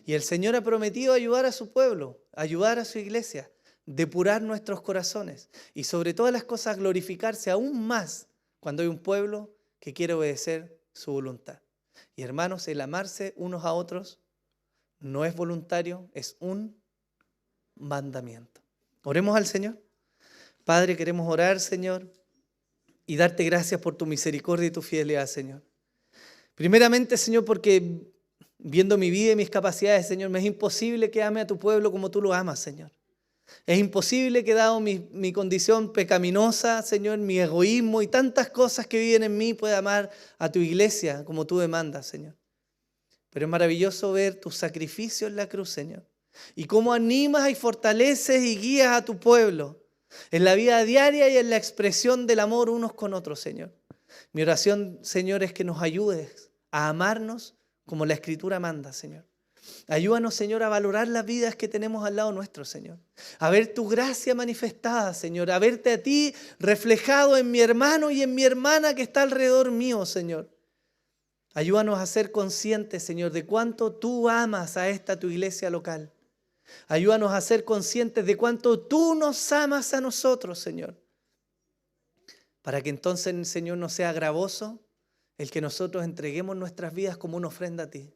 Y el Señor ha prometido ayudar a su pueblo, ayudar a su iglesia, depurar nuestros corazones y sobre todas las cosas glorificarse aún más cuando hay un pueblo que quiere obedecer su voluntad. Y hermanos, el amarse unos a otros no es voluntario, es un mandamiento. Oremos al Señor. Padre, queremos orar, Señor, y darte gracias por tu misericordia y tu fidelidad, Señor. Primeramente, Señor, porque viendo mi vida y mis capacidades, Señor, me es imposible que ame a tu pueblo como tú lo amas, Señor. Es imposible que dado mi condición pecaminosa, Señor, mi egoísmo y tantas cosas que viven en mí, pueda amar a tu iglesia como tú demandas, Señor. Pero es maravilloso ver tu sacrificio en la cruz, Señor. Y cómo animas y fortaleces y guías a tu pueblo en la vida diaria y en la expresión del amor unos con otros, Señor. Mi oración, Señor, es que nos ayudes a amarnos como la Escritura manda, Señor. Ayúdanos, Señor, a valorar las vidas que tenemos al lado nuestro, Señor. A ver tu gracia manifestada, Señor. A verte a ti reflejado en mi hermano y en mi hermana que está alrededor mío, Señor. Ayúdanos a ser conscientes, Señor, de cuánto tú amas a esta tu iglesia local. Ayúdanos a ser conscientes de cuánto tú nos amas a nosotros, Señor. Para que entonces, Señor, no sea gravoso el que nosotros entreguemos nuestras vidas como una ofrenda a ti.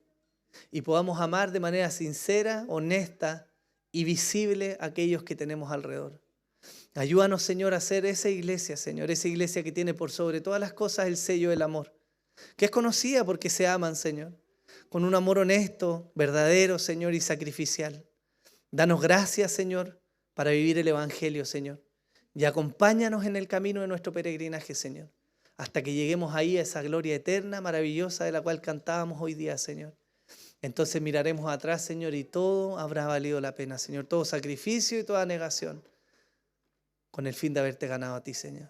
Y podamos amar de manera sincera, honesta y visible a aquellos que tenemos alrededor. Ayúdanos, Señor, a ser esa iglesia, Señor, esa iglesia que tiene por sobre todas las cosas el sello del amor, que es conocida porque se aman, Señor, con un amor honesto, verdadero, Señor, y sacrificial. Danos gracias, Señor, para vivir el Evangelio, Señor, y acompáñanos en el camino de nuestro peregrinaje, Señor, hasta que lleguemos ahí a esa gloria eterna, maravillosa, de la cual cantábamos hoy día, Señor. Entonces miraremos atrás, Señor, y todo habrá valido la pena, Señor, todo sacrificio y toda negación, con el fin de haberte ganado a ti, Señor.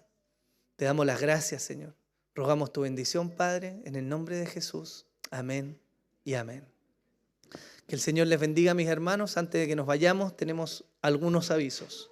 Te damos las gracias, Señor. Rogamos tu bendición, Padre, en el nombre de Jesús. Amén y amén. Que el Señor les bendiga, mis hermanos. Antes de que nos vayamos, tenemos algunos avisos.